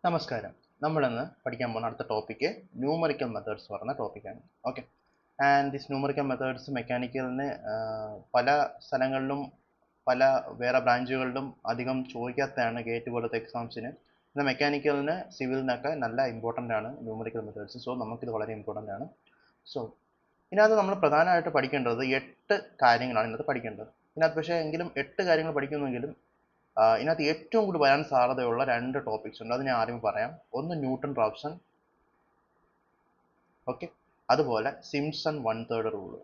നമസ്കാരം. നമ്മളിന്ന് പഠിക്കാൻ പോകുന്ന അടുത്ത ടോപ്പിക്ക് ന്യൂമറിക്കൽ മെത്തേഡ്സ് പറയുന്ന ടോപ്പിക്കാണ്. Okay. And this numerical methods മെക്കാനിക്കലിന് പല സ്ഥലങ്ങളിലും പല വേറെ ബ്രാഞ്ചുകളിലും അധികം ചോദിക്കാത്തതാണ് ഗേറ്റ് പോലത്തെ എക്സാംസിന്. എന്നാൽ മെക്കാനിക്കലിന് സിവിലിനൊക്കെ നല്ല ഇമ്പോർട്ടൻ്റ് ആണ് ന്യൂമറിക്കൽ മെത്തേഡ്സ്. സോ നമുക്കിത് വളരെ ഇമ്പോർട്ടൻ്റ് ആണ്. സോ ഇതിനകത്ത് നമ്മൾ പ്രധാനമായിട്ട് പഠിക്കേണ്ടത് 8 കാര്യങ്ങളാണ് ഇതിനകത്ത് പഠിക്കേണ്ടത്. ഇതിനകത്ത് പക്ഷേ എങ്കിലും 8 കാര്യങ്ങൾ പഠിക്കുന്നെങ്കിലും ഇതിനകത്ത് ഏറ്റവും കൂടുതൽ വരാൻ സാധ്യതയുള്ള 2 ടോപ്പിക്സ് ഉണ്ട്. അത് ഞാൻ ആദ്യം പറയാം. ഒന്ന് ന്യൂട്ടൺ റാപ്സൺ, ഓക്കെ, അതുപോലെ സിംപ്സൺ 1/3 റൂള്.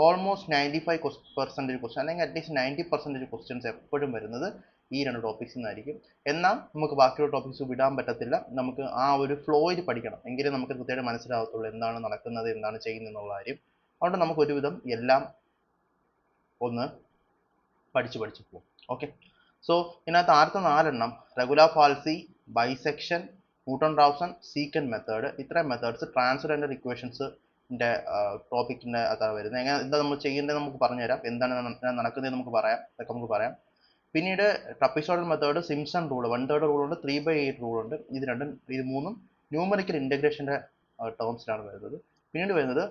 ഓൾമോസ്റ്റ് 95% ക്വസ്റ്റ്യൻ അല്ലെങ്കിൽ അറ്റ്ലീസ്റ്റ് 90% ക്വസ്റ്റ്യൻസ് എപ്പോഴും വരുന്നത് ഈ 2 ടോപ്പിക്സിൽ നിന്നായിരിക്കും. എന്നാൽ നമുക്ക് ബാക്കിയുള്ള ടോപ്പിക്സ് വിടാൻ പറ്റത്തില്ല. നമുക്ക് ആ ഒരു ഫ്ലോയിൽ പഠിക്കണം, എങ്കിലേ നമുക്ക് കൃത്യമായിട്ട് മനസ്സിലാകത്തുള്ളൂ എന്താണ് നടക്കുന്നത്, എന്താണ് ചെയ്യുന്നത് എന്നുള്ള കാര്യം. അതുകൊണ്ട് നമുക്ക് ഒരുവിധം എല്ലാം ഒന്ന് പഠിച്ചു പോകും. ഓക്കെ. സോ ഇതിനകത്ത് ആദ്യത്തെ 4 regula falsi, bisection, Newton Raphson, secant method. ഇത്രയും മെത്തേഡ്സ് ട്രാൻസ്ജെൻഡർ ഇക്വേഷൻസിന്റെ ടോപ്പിക്കിന്റെ അതാണ് വരുന്നത്. എന്താ നമ്മൾ ചെയ്യേണ്ടത് നമുക്ക് പറഞ്ഞുതരാം, എന്താണ് നടക്കുന്നത് നമുക്ക് പറയാം, അതൊക്കെ നമുക്ക് പറയാം. പിന്നീട് trapezoidal method, Simpson rule, 1/3 rule ഉണ്ട്, 3/8 റൂൾ ഉണ്ട്. ഇത് മൂന്നും ന്യൂമറിക്കൽ ഇന്റഗ്രേഷന്റെ ടേംസിലാണ് വരുന്നത്. പിന്നീട് വരുന്നത്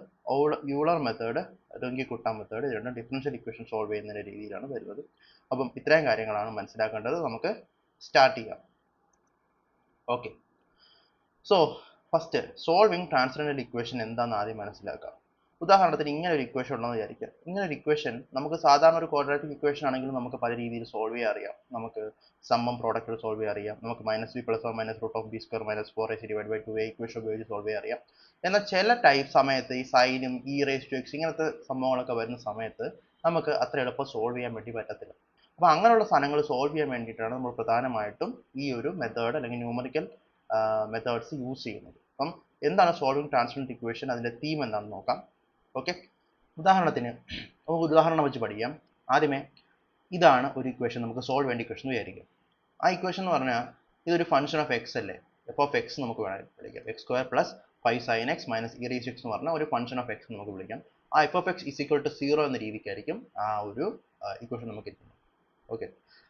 യൂളർ മെത്തേഡ്, രംഗി-കുട്ട മെത്തേഡ്. ഇത് രണ്ടും ഡിഫറൻഷ്യൽ ഇക്വേഷൻ സോൾവ് ചെയ്യുന്ന രീതിയിലാണ് വരുന്നത്. അപ്പം ഇത്രയും കാര്യങ്ങളാണ് മനസ്സിലാക്കേണ്ടത്. നമുക്ക് സ്റ്റാർട്ട് ചെയ്യാം. Okay. So first solving transgender equation എന്താണെന്ന് ആദ്യം മനസ്സിലാക്കാം. ഉദാഹരണത്തിന് ഇങ്ങനെ ഒരു ഇക്വേഷൻ ഉണ്ടെന്ന് വിചാരിക്കുക. ഇങ്ങനെ ഒരു ഇക്വേഷൻ നമുക്ക് സാധാരണ ഒരു ക്വാഡ്രാറ്റിക് ഇക്വേഷൻ ആണെങ്കിലും നമുക്ക് പല രീതിയിൽ സോൾവ് ചെയ്യാൻ അറിയാം. നമുക്ക് സമ്മും പ്രോഡക്റ്റും സോൾവ് ചെയ്യാൻ അറിയാം. നമുക്ക് -b + 1 √b² - 4ac/2a ഇക്വേഷൻ ഉപയോഗിച്ച് സോൾവ് ചെയ്യാൻ അറിയാം. എന്നാൽ ചില സമയത്ത് ഈ സൈനും e⁻x ഇങ്ങനത്തെ സംഭവങ്ങളൊക്കെ വരുന്ന സമയത്ത് നമുക്ക് അത്ര എളുപ്പം സോൾവ് ചെയ്യാൻ വേണ്ടി പറ്റത്തില്ല. അപ്പോൾ അങ്ങനെയുള്ള സാധനങ്ങൾ സോൾവ് ചെയ്യാൻ വേണ്ടിയിട്ടാണ് നമ്മൾ പ്രധാനമായിട്ടും ഈ ഒരു മെത്തേഡ് അല്ലെങ്കിൽ ന്യൂമറിക്കൽ മെത്തേഡ്സ് യൂസ് ചെയ്യുന്നത്. അപ്പം എന്താണ് സോൾവിങ് ട്രാൻസ്ജെൻഡർ ഇക്വേഷൻ, അതിന്റെ തീം എന്താണെന്ന് നോക്കാം. ഓക്കെ. ഉദാഹരണത്തിന് നമുക്ക് ഉദാഹരണം വെച്ച് പഠിക്കാം. ആദ്യമേ ഇതാണ് ഒരു ഇക്വേഷൻ, നമുക്ക് സോൾവ് വേണ്ട ഇക്വേഷൻ എന്ന് വിചാരിക്കാം. ആ ഇക്വേഷൻ എന്ന് പറഞ്ഞാൽ ഇതൊരു ഫംഗ്ഷൻ ഓഫ് എക്സ് അല്ലേ, എഫ് ഓഫ് എക്സ് നമുക്ക് വേണമെങ്കിൽ വിളിക്കാം. x² + 5 sin x - e⁻x എന്ന് പറഞ്ഞാൽ ഒരു ഫംഗ്ഷൻ ഓഫ് എക്സ് നമുക്ക് വിളിക്കാം. ആ എഫ് ഓഫ് എക്സ് = 0 എന്ന രീതിക്കായിരിക്കും ആ ഒരു ഇക്വേഷൻ നമുക്ക് ഇരിക്കുന്നത്. ഓക്കെ.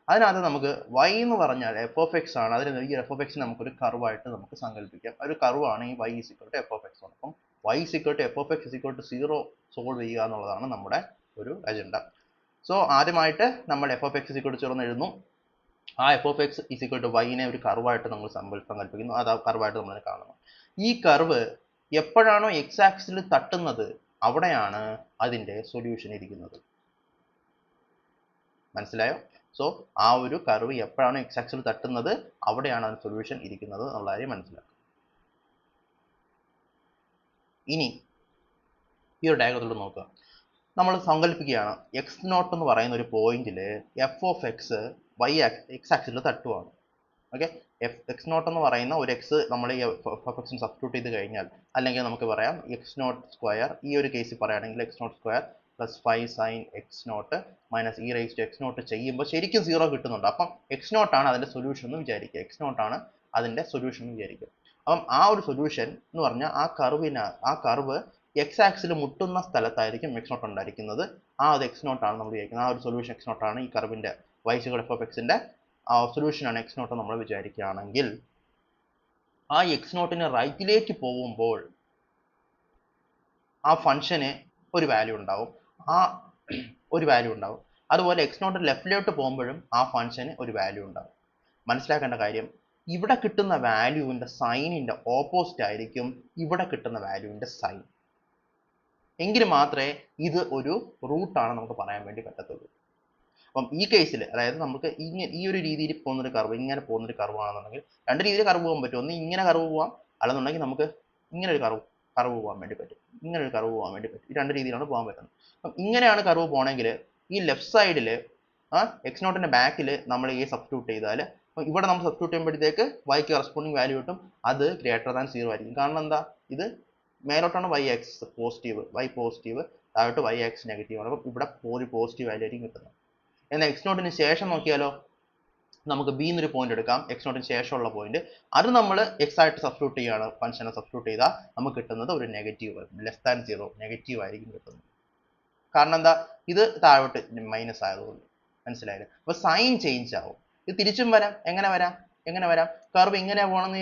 അതിനകത്ത് നമുക്ക് y എന്ന് പറഞ്ഞാൽ എഫ് ഓഫ് എക്സ് ആണ്. അതിന് ഈ എഫ് ഓഫ് എക്സ് നമുക്കൊരു കർവായിട്ട് നമുക്ക് സങ്കല്പിക്കാം. ഒരു കർവാണ് ഈ y = എഫ് ഓഫ് എക്സ്. അപ്പം y = F of X = 0 solve ചെയ്യുക എന്നുള്ളതാണ് നമ്മുടെ ഒരു അജണ്ട. സോ ആദ്യമായിട്ട് നമ്മൾ എഫ് ഓഫ് എക്സ് = 0 എന്ന് എഴുതുന്നു. ആ എഫ് ഓഫ് എക്സ് = y ഒരു കർവായിട്ട് നമ്മൾ സങ്കല്പിക്കുന്നു. അത് ആ കർവായിട്ട് നമ്മൾ കാണുന്നു. ഈ കർവ് എപ്പോഴാണോ എക്സ് ആക്സിൽ തട്ടുന്നത് അവിടെയാണ് അതിന്റെ സൊല്യൂഷൻ ഇരിക്കുന്നത്. മനസ്സിലായോ? സോ ആ ഒരു കർവ് എപ്പോഴാണ് എക്സ് ആക്സിൽ തട്ടുന്നത് അവിടെയാണ് അതിന്റെ സൊല്യൂഷൻ ഇരിക്കുന്നത് എന്നുള്ള കാര്യം മനസ്സിലാക്കുക. ഇനി ഈ ഒരു ഡയഗ്രത്തിലൂടെ നോക്കുക. നമ്മൾ സങ്കല്പിക്കുകയാണ് x0 എന്ന് പറയുന്ന ഒരു പോയിന്റിൽ എഫ് ഓഫ് എക്സ് എക്സ് ആക്സിൽ തട്ടുവാണ്. ഓക്കെ. x0 എന്ന് പറയുന്ന ഒരു എക്സ് നമ്മൾ ഈ എഫ് ഓഫ് എക്സിന് സബ്സ്റ്റിറ്റ്യൂട്ട് ചെയ്ത് കഴിഞ്ഞാൽ, അല്ലെങ്കിൽ നമുക്ക് പറയാം x02, ഈ ഒരു കേസിൽ പറയുകയാണെങ്കിൽ x02 + 5 sin x0 - e⁻x0 ചെയ്യുമ്പോൾ ശരിക്കും 0 കിട്ടുന്നുണ്ട്. അപ്പം x0 ആണ് അതിന്റെ സൊല്യൂഷൻ എന്ന് വിചാരിക്കുക. x0 ആണ് അതിന്റെ സൊല്യൂഷൻ എന്ന് വിചാരിക്കുക. അപ്പം ആ ഒരു സൊല്യൂഷൻ എന്ന് പറഞ്ഞാൽ ആ കർവ് എക്സ് ആക്സിൽ മുട്ടുന്ന സ്ഥലത്തായിരിക്കും x0 ഉണ്ടായിരിക്കുന്നത്. ആ ഒരു x0 ആണ് നമ്മൾ വിചാരിക്കുന്നത്. ആ ഒരു സൊല്യൂഷൻ x0 ആണ് ഈ കർവിന്റെ y എഫ് ഓഫ് എക്സിന്റെ സൊല്യൂഷൻ ആണ് x0 നമ്മൾ വിചാരിക്കുകയാണെങ്കിൽ, ആ x0 റൈറ്റിലേക്ക് പോകുമ്പോൾ ആ ഫംഗ്ഷന് ഒരു വാല്യൂ ഉണ്ടാവും. അതുപോലെ x0 ലെഫ്റ്റിലോട്ട് പോകുമ്പോഴും ആ ഫംഗ്ഷന് ഒരു വാല്യൂ ഉണ്ടാവും. മനസ്സിലാക്കേണ്ട കാര്യം, ഇവിടെ കിട്ടുന്ന വാല്യൂവിന്റെ സൈനിന്റെ ഓപ്പോസിറ്റ് ആയിരിക്കും ഇവിടെ കിട്ടുന്ന വാല്യൂവിന്റെ സൈൻ. എങ്കിൽ മാത്രമേ ഇത് ഒരു റൂട്ടാണ് നമുക്ക് പറയാൻ വേണ്ടി പറ്റത്തുള്ളൂ. അപ്പം ഈ കേസിൽ, അതായത് നമുക്ക് ഈ ഒരു രീതിയിൽ പോകുന്നൊരു കർവ്, ഇങ്ങനെ പോകുന്നൊരു കർവ് ആണെന്നുണ്ടെങ്കിൽ 2 രീതിയിൽ കർവ് പോകാൻ പറ്റും. ഒന്ന് ഇങ്ങനെ കർവ് പോവാം, അല്ലെന്നുണ്ടെങ്കിൽ നമുക്ക് ഇങ്ങനെ ഒരു കർവ് പോകാൻ വേണ്ടി പറ്റും. ഈ 2 രീതിയിലാണ് പോകാൻ പറ്റുന്നത്. അപ്പം ഇങ്ങനെയാണ് കർവ് പോകണമെങ്കിൽ ഈ ലെഫ്റ്റ് സൈഡിൽ x0 ബാക്കിൽ നമ്മൾ ഈ സബ്സ്റ്റിറ്റ്യൂട്ട് ചെയ്താൽ, ഇവിടെ നമ്മൾ സബ്സ്റ്റിറ്റ്യൂട്ട് ചെയ്യുമ്പോഴത്തേക്ക് y കറസ്പോണ്ടിങ് വാല്യൂ കിട്ടും. അത് > 0 ആയിരിക്കും. കാരണം എന്താ, ഇത് മേലോട്ടാണ് y പോസിറ്റീവ്, താഴോട്ട് y നെഗറ്റീവ് ആണ്. അപ്പം ഇവിടെ ഒരു പോസിറ്റീവ് വാല്യൂ ആയിരിക്കും കിട്ടുന്നത്. എന്നാൽ x0 ശേഷം നോക്കിയാലോ, നമുക്ക് b എന്നൊരു പോയിന്റ് എടുക്കാം. x0 ശേഷമുള്ള പോയിന്റ്, അത് നമ്മൾ x ആയിട്ട് സബ്സ്റ്റിറ്റ്യൂട്ട് ചെയ്യുകയാണ്. ഫംഗ്ഷനെ സബ്സ്റ്റിറ്റ്യൂട്ട് ചെയ്താൽ നമുക്ക് കിട്ടുന്നത് ഒരു നെഗറ്റീവ്, <0 നെഗറ്റീവ് ആയിരിക്കും കിട്ടുന്നത്. കാരണം എന്താ, ഇത് താഴോട്ട് മൈനസ് ആയതുകൊണ്ട്. മനസ്സിലായില്ലേ? അപ്പോൾ സൈൻ ചേഞ്ച് ആവും. ഇത് തിരിച്ചും വരാം. എങ്ങനെ വരാം? കർവ് ഇങ്ങനെ പോകണമെന്ന്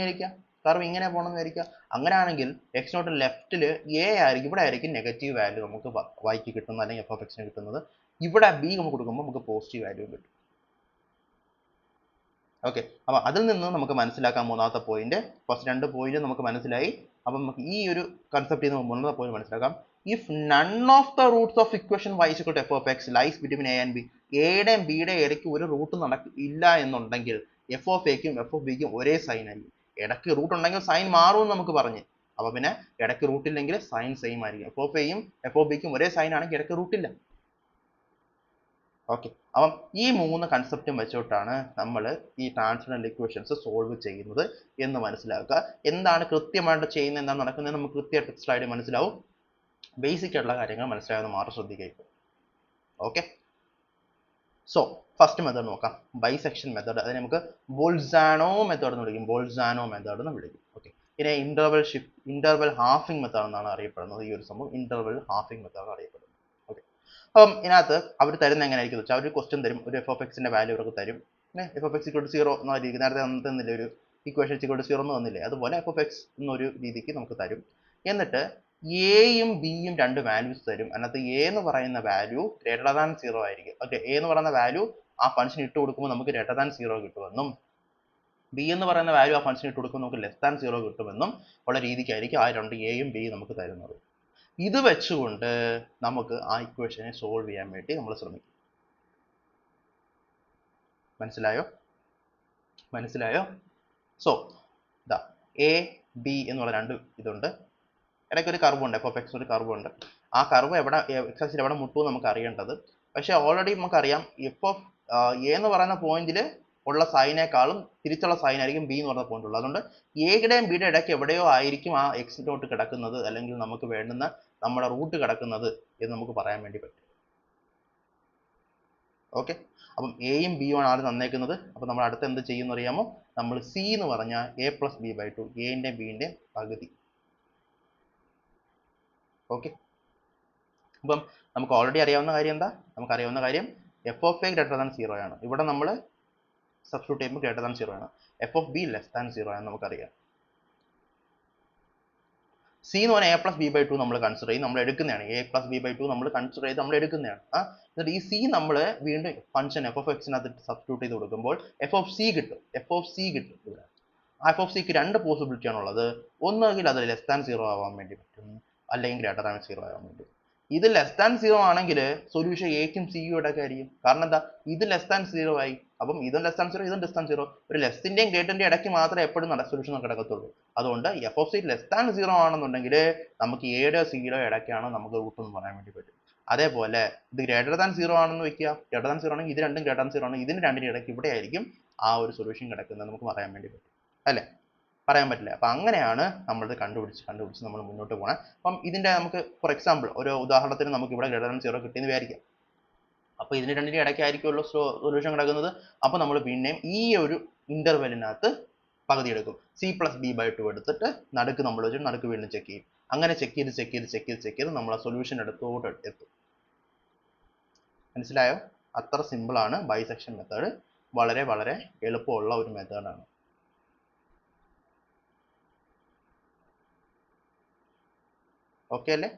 വിചാരിക്കുക. അങ്ങനെയാണെങ്കിൽ എക്സ് നോട്ട് ലെഫ്റ്റിൽ എ ആയിരിക്കും, ഇവിടെ ആയിരിക്കും നെഗറ്റീവ് വാല്യൂ നമുക്ക് വൈക്ക് കിട്ടുന്നത്, അല്ലെങ്കിൽ എഫ് ഓഫ് എക്സിന് കിട്ടുന്നത്. ഇവിടെ ബി നമുക്ക് കൊടുക്കുമ്പോൾ നമുക്ക് പോസിറ്റീവ് വാല്യൂ കിട്ടും. ഓക്കെ, അപ്പോൾ അതിൽ നിന്ന് നമുക്ക് മനസ്സിലാക്കാൻ മൂന്നാമത്തെ പോയിന്റ്, ഫസ്റ്റ് 2 പോയിന്റ് നമുക്ക് മനസ്സിലായി. അപ്പം നമുക്ക് ഈ ഒരു കൺസെപ്റ്റ് നിന്ന് മൂന്നാമത്തെ പോയിന്റ് മനസ്സിലാക്കാം. If none of the Roots of equation y is equal to f of x lies between a and b, എയുടെയും ബിയുടെയും ഇടയ്ക്ക് ഒരു റൂട്ട് ഇല്ല എന്നുണ്ടെങ്കിൽ എഫ് ഓഫ് എക്കും എഫ് ഓഫ് ബിക്കും ഒരേ സൈൻ ആയിരിക്കും. ഇടയ്ക്ക് റൂട്ട് ഉണ്ടെങ്കിൽ സൈൻ മാറുമെന്ന് നമുക്ക് പറഞ്ഞു. അപ്പോൾ പിന്നെ ഇടയ്ക്ക് റൂട്ട് ഇല്ലെങ്കിൽ സൈൻ സെയിം ആയിരിക്കും. എഫ് ഓഫ് എയും എഫ് ഓഫ് ബിക്കും ഒരേ സൈൻ ആണെങ്കിൽ ഇടയ്ക്ക് റൂട്ടില്ല. ഓക്കെ, അപ്പം ഈ 3 കൺസെപ്റ്റും വെച്ചിട്ടാണ് നമ്മൾ ഈ ട്രാൻസ്ഫറൽ ഇക്വേഷൻസ് സോൾവ് ചെയ്യുന്നത് എന്ന് മനസ്സിലാക്കുക. എന്താണ് കൃത്യമായിട്ട് ചെയ്യുന്നത്, എന്താണ് നടക്കുന്നത് നമുക്ക് കൃത്യമായിട്ട് സ്ലൈഡിൽ മനസ്സിലാവും. ബേസിക് ആയിട്ടുള്ള കാര്യങ്ങൾ മനസ്സിലാകുന്ന മാത്രം ശ്രദ്ധിക്കുക. ഓക്കെ, സോ ഫസ്റ്റ് മെത്തേഡ് നോക്കാം, ബൈസെക്ഷൻ മെത്തേഡ്. അതിനെ നമുക്ക് ബോൾസാനോ മെത്തേഡ് എന്ന് വിളിക്കും. ഓക്കെ, ഇതിനെ ഇന്റർവൽ ഹാഫിംഗ് മെത്തേഡ് എന്നാണ് അറിയപ്പെടുന്നത്. ഈ ഒരു സംഭവം ഇന്റർവൽ ഹാഫിംഗ് മെത്തേഡ് അറിയപ്പെടുന്നത്. അപ്പം ഇതിനകത്ത് അവർ തരുന്ന എങ്ങനെയായിരിക്കും വെച്ചാൽ, അവർ ക്വസ്റ്റ്യൻ തരും, ഒരു എഫ് ഓഫ് എക്സിന്റെ വാല്യൂ അവർക്ക് തരും. F of x equal to 0 എന്ന രീതി, നേരത്തെ തന്നില്ലേ ഒരു ഇക്വേഷൻ ഇക്വൽ ടു 0 എന്ന് വന്നില്ലേ, അതുപോലെ എഫ് ഓഫ് എക്സ് എന്നൊരു രീതിക്ക് നമുക്ക് തരും. എന്നിട്ട് എയും ബിയും 2 വാല്യൂസ് തരും. അതിനകത്ത് എ എന്ന് പറയുന്ന വാല്യൂ ഗ്രേറ്റർ ദാൻ 0 ആയിരിക്കും. ഓക്കെ, എ എന്ന് പറയുന്ന വാല്യൂ ആ ഫംഗ്ഷൻ ഇട്ട് കൊടുക്കുമ്പോൾ നമുക്ക് ഗ്രേറ്റർ ദാൻ 0 കിട്ടുമെന്നും, ബി എന്ന് പറയുന്ന വാല്യൂ ആ ഫംഗ്ഷൻ ഇട്ട് കൊടുക്കുമ്പോൾ നമുക്ക് ലെസ് ദാൻ 0 കിട്ടുമെന്നും ഉള്ള രീതിക്കായിരിക്കും ആ 2 എയും ബിയും നമുക്ക് തരുന്നത്. ഇത് വെച്ചുകൊണ്ട് നമുക്ക് ആ ഇക്വേഷനെ സോൾവ് ചെയ്യാൻ വേണ്ടി നമ്മൾ ശ്രമിക്കും. മനസ്സിലായോ? സോ ഇതാ എ ബി എന്നുള്ള 2 ഇതുണ്ട്. ഇടയ്ക്ക് ഒരു കർവ് ഉണ്ട്, എഫ് ഓഫ് എക്സ് ഒരു കർവ് ഉണ്ട്. ആ കർവ് എവിടെ എക്സ് ആക്സിൽ എവിടെ മുട്ടും നമുക്ക് അറിയേണ്ടത്. പക്ഷെ ഓൾറെഡി നമുക്കറിയാം എഫ് ഓഫ് എ എന്ന് പറയുന്ന പോയിന്റിൽ ഉള്ള സൈനേക്കാളും തിരിച്ചുള്ള സൈൻ ആയിരിക്കും ബി എന്ന് പറയുന്ന പോയിന്റ് ഉള്ളത്. അതുകൊണ്ട് എയുടെയും ബിയുടെ ഇടയ്ക്ക് എവിടെയോ ആയിരിക്കും ആ എക്സ് ഡോട്ട് കിടക്കുന്നത്, അല്ലെങ്കിൽ നമുക്ക് വേണ്ടുന്ന നമ്മുടെ റൂട്ട് കിടക്കുന്നത് എന്ന് നമുക്ക് പറയാൻ വേണ്ടി പറ്റും. ഓക്കെ, അപ്പം എയും ബിയും ആണ് ആദ്യം തന്നേക്കുന്നത്. അപ്പം നമ്മൾ അടുത്ത് എന്ത് ചെയ്യുമെന്ന് അറിയാമോ? നമ്മൾ സി എന്ന് പറഞ്ഞാൽ a + b/2, എൻ്റെയും ബിൻ്റെയും പകുതി. ഓക്കെ, അപ്പം നമുക്ക് ഓൾറെഡി അറിയാവുന്ന കാര്യം എന്താ? നമുക്കറിയാവുന്ന കാര്യം F of A greater than 0 ആണ്. ഇവിടെ നമ്മൾ സബ്സ്റ്റിറ്റ്യൂട്ട് ചെയ്യുമ്പോൾ ഗ്രേറ്റർ ദാൻ 0 ആണ്. F of be less than 0 ആണെന്ന് നമുക്കറിയാം. സി എന്ന് പറഞ്ഞാൽ a + b/2 നമ്മൾ കൺസിഡർ ചെയ്യും, നമ്മൾ എടുക്കുന്നതാണ്. a + b/2 നമ്മൾ കൺസിഡർ ചെയ്ത് നമ്മൾ എടുക്കുന്നതാണ്. എന്നിട്ട് ഈ സി നമ്മൾ വീണ്ടും ഫംഗ്ഷൻ എഫ് ഓഫ് എക്സിനകത്ത് സബ്സ്റ്റിറ്റ്യൂട്ട് ചെയ്ത് കൊടുക്കുമ്പോൾ എഫ് ഓഫ് സി കിട്ടും. ഇവിടെ ആ എഫ് ഓഫ് സിക്ക് 2 പോസിബിലിറ്റി ആണുള്ളത്. ഒന്നുകിൽ അത് ലെസ് ദാൻ 0 ആവാൻ വേണ്ടി പറ്റും, അല്ലെങ്കിൽ ഗ്രേറ്റർ ദാൻ 0 ആവാൻ വേണ്ടി. ഇത് ലെസ് ദാൻ 0 ആണെങ്കിൽ സൊല്യൂഷൻ എക്കും സിയും ഇടയ്ക്ക് ആയിരിക്കും. കാരണം എന്താ, ഇത് ലെസ് ദാൻ 0 ആയി, അപ്പം ഇതും ലെസ് ദാൻ 0 ഇതും ലെസ് ദാൻ 0. ഒരു ലെസ്സിന്റെയും ഗ്രേറ്ററിന്റെയും ഇടയ്ക്ക് മാത്രമേ എപ്പോഴും സൊല്യൂഷൻ കിടക്കത്തുള്ളൂ. അതുകൊണ്ട് F of C less than 0 ആണെന്നുണ്ടെങ്കിൽ നമുക്ക് എയുടെ സിയുടെ ഇടയ്ക്കാണ് നമുക്ക് റൂട്ട് എന്ന് പറയാൻ വേണ്ടി പറ്റും. അതേപോലെ ഇത് ഗ്രേറ്റർ ദാൻ 0 ആണെന്ന് വെക്കുക, ഗ്രേറ്റർ ദാൻ 0 ആണെങ്കിൽ ഇത് രണ്ടും ഗ്രേറ്റർ ദാൻ 0 ആണ്, ഇതിന് രണ്ടിന്റെ ഇടയ്ക്ക് ഇവിടെ ആയിരിക്കും ആ ഒരു സൊല്യൂഷൻ കിടക്കുന്നത് നമുക്ക് പറയാൻ വേണ്ടി പറ്റും, അല്ലേ? പറയാൻ പറ്റില്ല. അപ്പം അങ്ങനെയാണ് നമ്മളിത് കണ്ടുപിടിച്ച് നമ്മൾ മുന്നോട്ട് പോകണം. അപ്പം ഇതിൻ്റെ നമുക്ക് ഫോർ എക്സാമ്പിൾ ഒരു ഉദാഹരണത്തിന് നമുക്ക് ഇവിടെ ഗ്രേറ്റർ ദാൻ 0 കിട്ടിയെന്ന് വിചാരിക്കാം. അപ്പോൾ ഇതിന് രണ്ടിൻ്റെ ഇടയ്ക്കായിരിക്കുമല്ലോ സൊല്യൂഷൻ കിടക്കുന്നത്. അപ്പോൾ നമ്മൾ പിന്നെയും ഈ ഒരു ഇന്റർവെല്ലിനകത്ത് പകുതി എടുക്കും. c + b/2 എടുത്തിട്ട് നടുക്ക് നമ്മൾ വെച്ചിട്ട് നടുക്ക് വീണ്ടും ചെക്ക് ചെയ്യും. അങ്ങനെ ചെക്ക് ചെയ്ത് നമ്മൾ ആ സൊല്യൂഷൻ എടുത്തോട്ട് എത്തും. മനസ്സിലായോ? അത്ര സിമ്പിളാണ് ബൈസെക്ഷൻ മെത്തേഡ്. വളരെ വളരെ എളുപ്പമുള്ള ഒരു മെത്തേഡാണ്. ഓക്കെ അല്ലേ?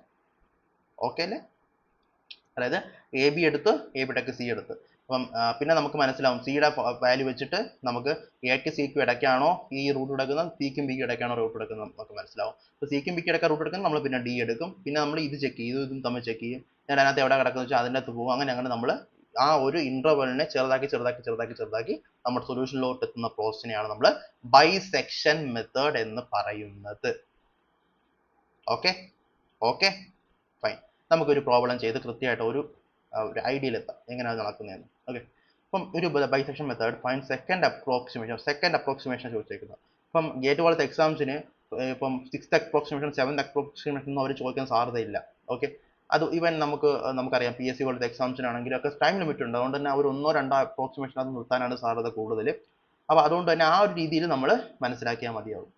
അതായത് എ ബി എടുത്ത് എ ബിടക്ക് സി എടുത്ത്. അപ്പം പിന്നെ നമുക്ക് മനസ്സിലാവും സിയുടെ വാല്യൂ വെച്ചിട്ട് നമുക്ക് എക്ക് സിക്കും ഇടയ്ക്കാണോ ഈ റൂട്ട് എടുക്കുന്നത്, സിക്കും ബിക്കും ഇടയ്ക്കാണോ റൂട്ട് എടുക്കുന്നത് നമുക്ക് മനസ്സിലാവും. അപ്പോൾ സിക്കും ബിക്കും ഇടയ്ക്ക് റൂട്ട് എടുക്കുന്നത് നമ്മൾ പിന്നെ ഡി എടുക്കും. പിന്നെ നമ്മൾ ഇത് ചെക്ക് ചെയ്യും, ഇതും തമ്മിൽ ചെക്ക് ചെയ്യും. ഞാൻ അതിനകത്ത് എവിടെ കിടക്കുന്നത് വെച്ചാൽ അതിൻ്റെ അകത്ത് പോകും. അങ്ങനെ നമ്മൾ ആ ഒരു ഇന്റർവെലിനെ ചെറുതാക്കി നമ്മുടെ സൊല്യൂഷനിലോട്ട് എത്തുന്ന പ്രോസസ്സിനെയാണ് നമ്മൾ ബൈസെക്ഷൻ മെത്തേഡ് എന്ന് പറയുന്നത്. Okay fine. നമുക്കൊരു പ്രോബ്ലം ചെയ്ത് കൃത്യമായിട്ട് ഒരു ഐഡിയയിൽ എത്താം എങ്ങനെയാണ് നടക്കുന്നതെന്ന്. ഓക്കെ, അപ്പം ഒരു bisection method fine second approximation ചോദിച്ചേക്കുന്നത്. ഇപ്പം ഗേറ്റ് പോലത്തെ എക്സാംസിന് ഇപ്പം 6th അപ്രോക്സിമേഷൻ 7th അപ്രോക്സിമേഷൻ ഒന്നും അവർ ചോദിക്കാൻ സാധ്യതയില്ല. ഓക്കെ, അത് ഈവൻ നമുക്കറിയാം PSC പോലത്തെ എക്സാംസിനാണെങ്കിലും ഒക്കെ ടൈം ലിമിറ്റ് ഉണ്ട്. അതുകൊണ്ട് തന്നെ അവർ 1-2 അപ്രോക്സിമേഷൻ അത് നിർത്താനാണ് സാധ്യത കൂടുതൽ. അപ്പോൾ അതുകൊണ്ട് തന്നെ ആ ഒരു രീതിയിൽ നമ്മൾ മനസ്സിലാക്കിയാൽ മതിയാവും.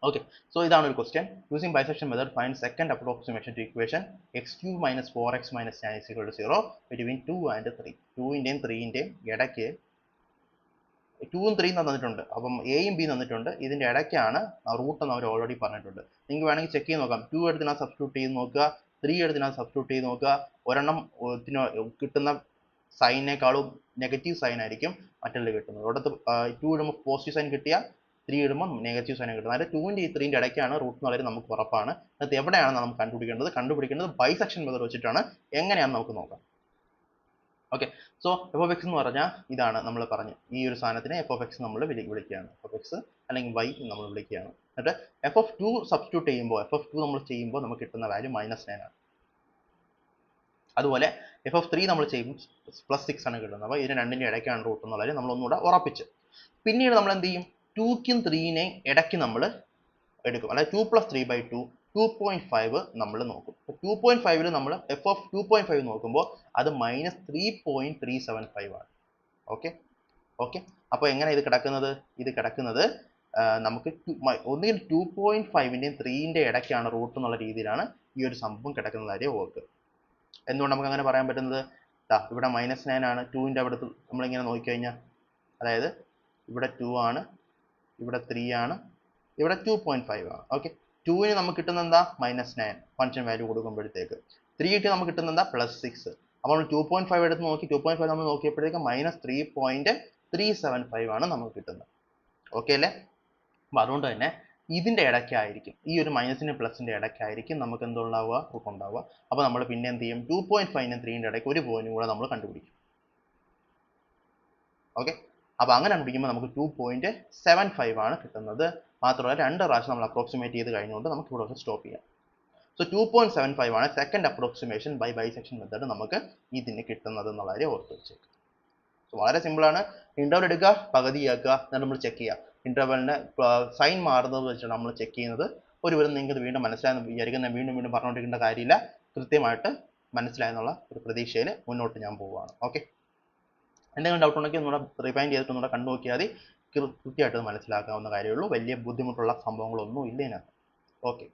Okay, so ഇതാണ് ഒരു question. Using bisection method find second approximation to equation x³ - 4x - 9 = 0 between 2 and 3. 2ന്റെയും 3ന്റെയും ഇടയ്ക്ക് 2ഉം 3ഉം തന്നിട്ടുണ്ട്. അപ്പം എയും ബി തന്നിട്ടുണ്ട്. ഇതിൻ്റെ ഇടയ്ക്കാണ് റൂട്ട് എന്ന് അവർ ഓൾറെഡി പറഞ്ഞിട്ടുണ്ട്. നിങ്ങൾക്ക് വേണമെങ്കിൽ ചെക്ക് ചെയ്ത് നോക്കാം. 2 എടുത്തിനകത്ത് സബ്സ്റ്റിറ്റ്യൂട്ട് ചെയ്ത് നോക്കുക, 3 എടുത്തിനകത്ത് സബ്സ്റ്റിറ്റ്യൂട്ട് ചെയ്ത് നോക്കുക. ഒരെണ്ണം കിട്ടുന്ന സൈനേക്കാളും നെഗറ്റീവ് സൈൻ ആയിരിക്കും മറ്റുള്ള കിട്ടുന്നത്. ഒരിടത്ത് 2 ഇടുമ്പോൾ പോസിറ്റീവ് സൈൻ കിട്ടിയാൽ 3 ഇടുമ്പോൾ നെഗറ്റീവ് സൈൻ കിട്ടുന്നത്. അതായത് 2ൻ്റെയും 3ൻ്റെ ഇടയ്ക്കാണ് റൂട്ട് എന്നുള്ളത് നമുക്ക് ഉറപ്പാണ്. അത് എവിടെയാണെന്ന് നമുക്ക് കണ്ടുപിടിക്കേണ്ടത് ബൈസെക്ഷൻ മെത്തേഡ് വെച്ചിട്ടാണ്. എങ്ങനെയാണെന്ന് നമുക്ക് നോക്കാം. Okay, so F of X എന്ന് പറഞ്ഞാൽ ഇതാണ് നമ്മൾ പറഞ്ഞു. ഈ ഒരു സാധനത്തിനെ എഫ് ഓഫ് എക്സ് നമ്മൾ വിളിക്കുകയാണ്. എഫ് ഓഫ് എക്സ് അല്ലെങ്കിൽ വൈ നമ്മൾ വിളിക്കുകയാണ്. എന്നിട്ട് എഫ് ഓഫ് 2 സബ്സ്റ്റിറ്റ്യൂട്ട് ചെയ്യുമ്പോൾ നമ്മൾ ചെയ്യുമ്പോൾ നമുക്ക് കിട്ടുന്ന വാല്യൂ -9 ആണ്. അതുപോലെ എഫ് ഓഫ് 3 നമ്മൾ ചെയ്യുമ്പോൾ +6 ആണ് കിട്ടുന്നത്. അപ്പോൾ ഇതിന് രണ്ടിൻ്റെ ഇടയ്ക്കാണ് റൂട്ട് എന്നുള്ളത് നമ്മൾ ഒന്നുകൂടെ ഉറപ്പിച്ച്. പിന്നീട് നമ്മൾ എന്ത് ചെയ്യും? 2ക്കും 3നെയും ഇടയ്ക്ക് നമ്മൾ എടുക്കും. അതായത് 2 + 3/2 2.5 നമ്മൾ നോക്കും. 2.5ൽ നമ്മൾ എഫ് ഓഫ് 2.5 നോക്കുമ്പോൾ അത് -3.375 ആണ്. ഓക്കെ, അപ്പോൾ എങ്ങനെ ഇത് കിടക്കുന്നത്? നമുക്ക് ഒന്നുകിൽ 2.5ൻ്റെയും 3ൻ്റെ ഇടയ്ക്കാണ് റൂട്ട് എന്നുള്ള രീതിയിലാണ് ഈ ഒരു സംഭവം കിടക്കുന്ന കാര്യം ഓർക്കുക. എന്തുകൊണ്ട് നമുക്ക് അങ്ങനെ പറയാൻ പറ്റുന്നത്? ഇവിടെ -9 ആണ്. 2ൻ്റെ അവിടെ നമ്മളിങ്ങനെ നോക്കിക്കഴിഞ്ഞാൽ, അതായത് ഇവിടെ 2 ആണ്, ഇവിടെ 3 ആണ്, ഇവിടെ 2.5 ആണ്. ഓക്കെ, 2ന് നമുക്ക് കിട്ടുന്ന എന്താ? -9 ഫംഗ്ഷൻ വാല്യൂ കൊടുക്കുമ്പോഴത്തേക്ക്. 3ക്ക് നമുക്ക് കിട്ടുന്ന എന്താ? +6. അപ്പോൾ നമ്മൾ 2.5 എടുത്ത് നോക്കി. 2.5 നമ്മൾ നോക്കിയപ്പോഴത്തേക്ക് -3.375 ആണ് നമുക്ക് കിട്ടുന്നത്. ഓക്കെ അല്ലേ? അപ്പോൾ അതുകൊണ്ട് തന്നെ ഇതിൻ്റെ ഇടയ്ക്കായിരിക്കും, ഈ ഒരു മൈനസിൻ്റെ പ്ലസിൻ്റെ ഇടയ്ക്കായിരിക്കും നമുക്ക് എന്തുണ്ടാവുക? റൂട്ട് ഉണ്ടാവുക. അപ്പോൾ നമ്മൾ പിന്നെ എന്ത് ചെയ്യും? 2.5നും 3ൻ്റെ ഇടയ്ക്ക് ഒരു പോയിന്റും കൂടെ നമ്മൾ കണ്ടുപിടിക്കും. ഓക്കെ, അപ്പോൾ അങ്ങനെ കണ്ടുപിടിക്കുമ്പോൾ നമുക്ക് 2.75 ആണ് കിട്ടുന്നത്. മാത്രമല്ല 2 പ്രാവശ്യം നമ്മൾ അപ്രോക്സിമേറ്റ് ചെയ്ത് കഴിഞ്ഞുകൊണ്ട് നമുക്ക് ഇവിടെ വെച്ച് സ്റ്റോപ്പ് ചെയ്യാം. സോ 2.75 ആണ് second approximation by bisection method നമുക്ക് ഇതിന് കിട്ടുന്നത് എന്നുള്ള കാര്യം ഓർത്ത് വെച്ചേക്കും. സോ വളരെ സിമ്പിളാണ്. ഇൻ്റർവൽ എടുക്കുക, പകുതിയാക്കുക, എന്നിട്ട് നമ്മൾ ചെക്ക് ചെയ്യുക. ഇൻ്റർവെലിന് സൈൻ മാറുന്നത് വെച്ചാണ് നമ്മൾ ചെക്ക് ചെയ്യുന്നത്. ഒരുവിധം നിങ്ങൾക്ക് വീണ്ടും മനസ്സിലായെന്ന് വിചാരിക്കുന്ന, വീണ്ടും പറഞ്ഞുകൊണ്ടിരിക്കേണ്ട കാര്യമില്ല. കൃത്യമായിട്ട് മനസ്സിലായെന്നുള്ള ഒരു പ്രതീക്ഷയിൽ മുന്നോട്ട് ഞാൻ പോവുകയാണ്. ഓക്കെ, എന്തെങ്കിലും ഡൗട്ട് ഉണ്ടെങ്കിൽ ഒന്നുകൂടെ റിഫൈൻ ചെയ്തിട്ട് ഒന്നുകൂടെ കണ്ടു നോക്കിയാൽ മതി. കൃത്യമായിട്ട് മനസ്സിലാക്കാവുന്ന കാര്യമുള്ളൂ. വലിയ ബുദ്ധിമുട്ടുള്ള സംഭവങ്ങളൊന്നും ഇല്ല ഇതിനകത്ത്. ഓക്കെ,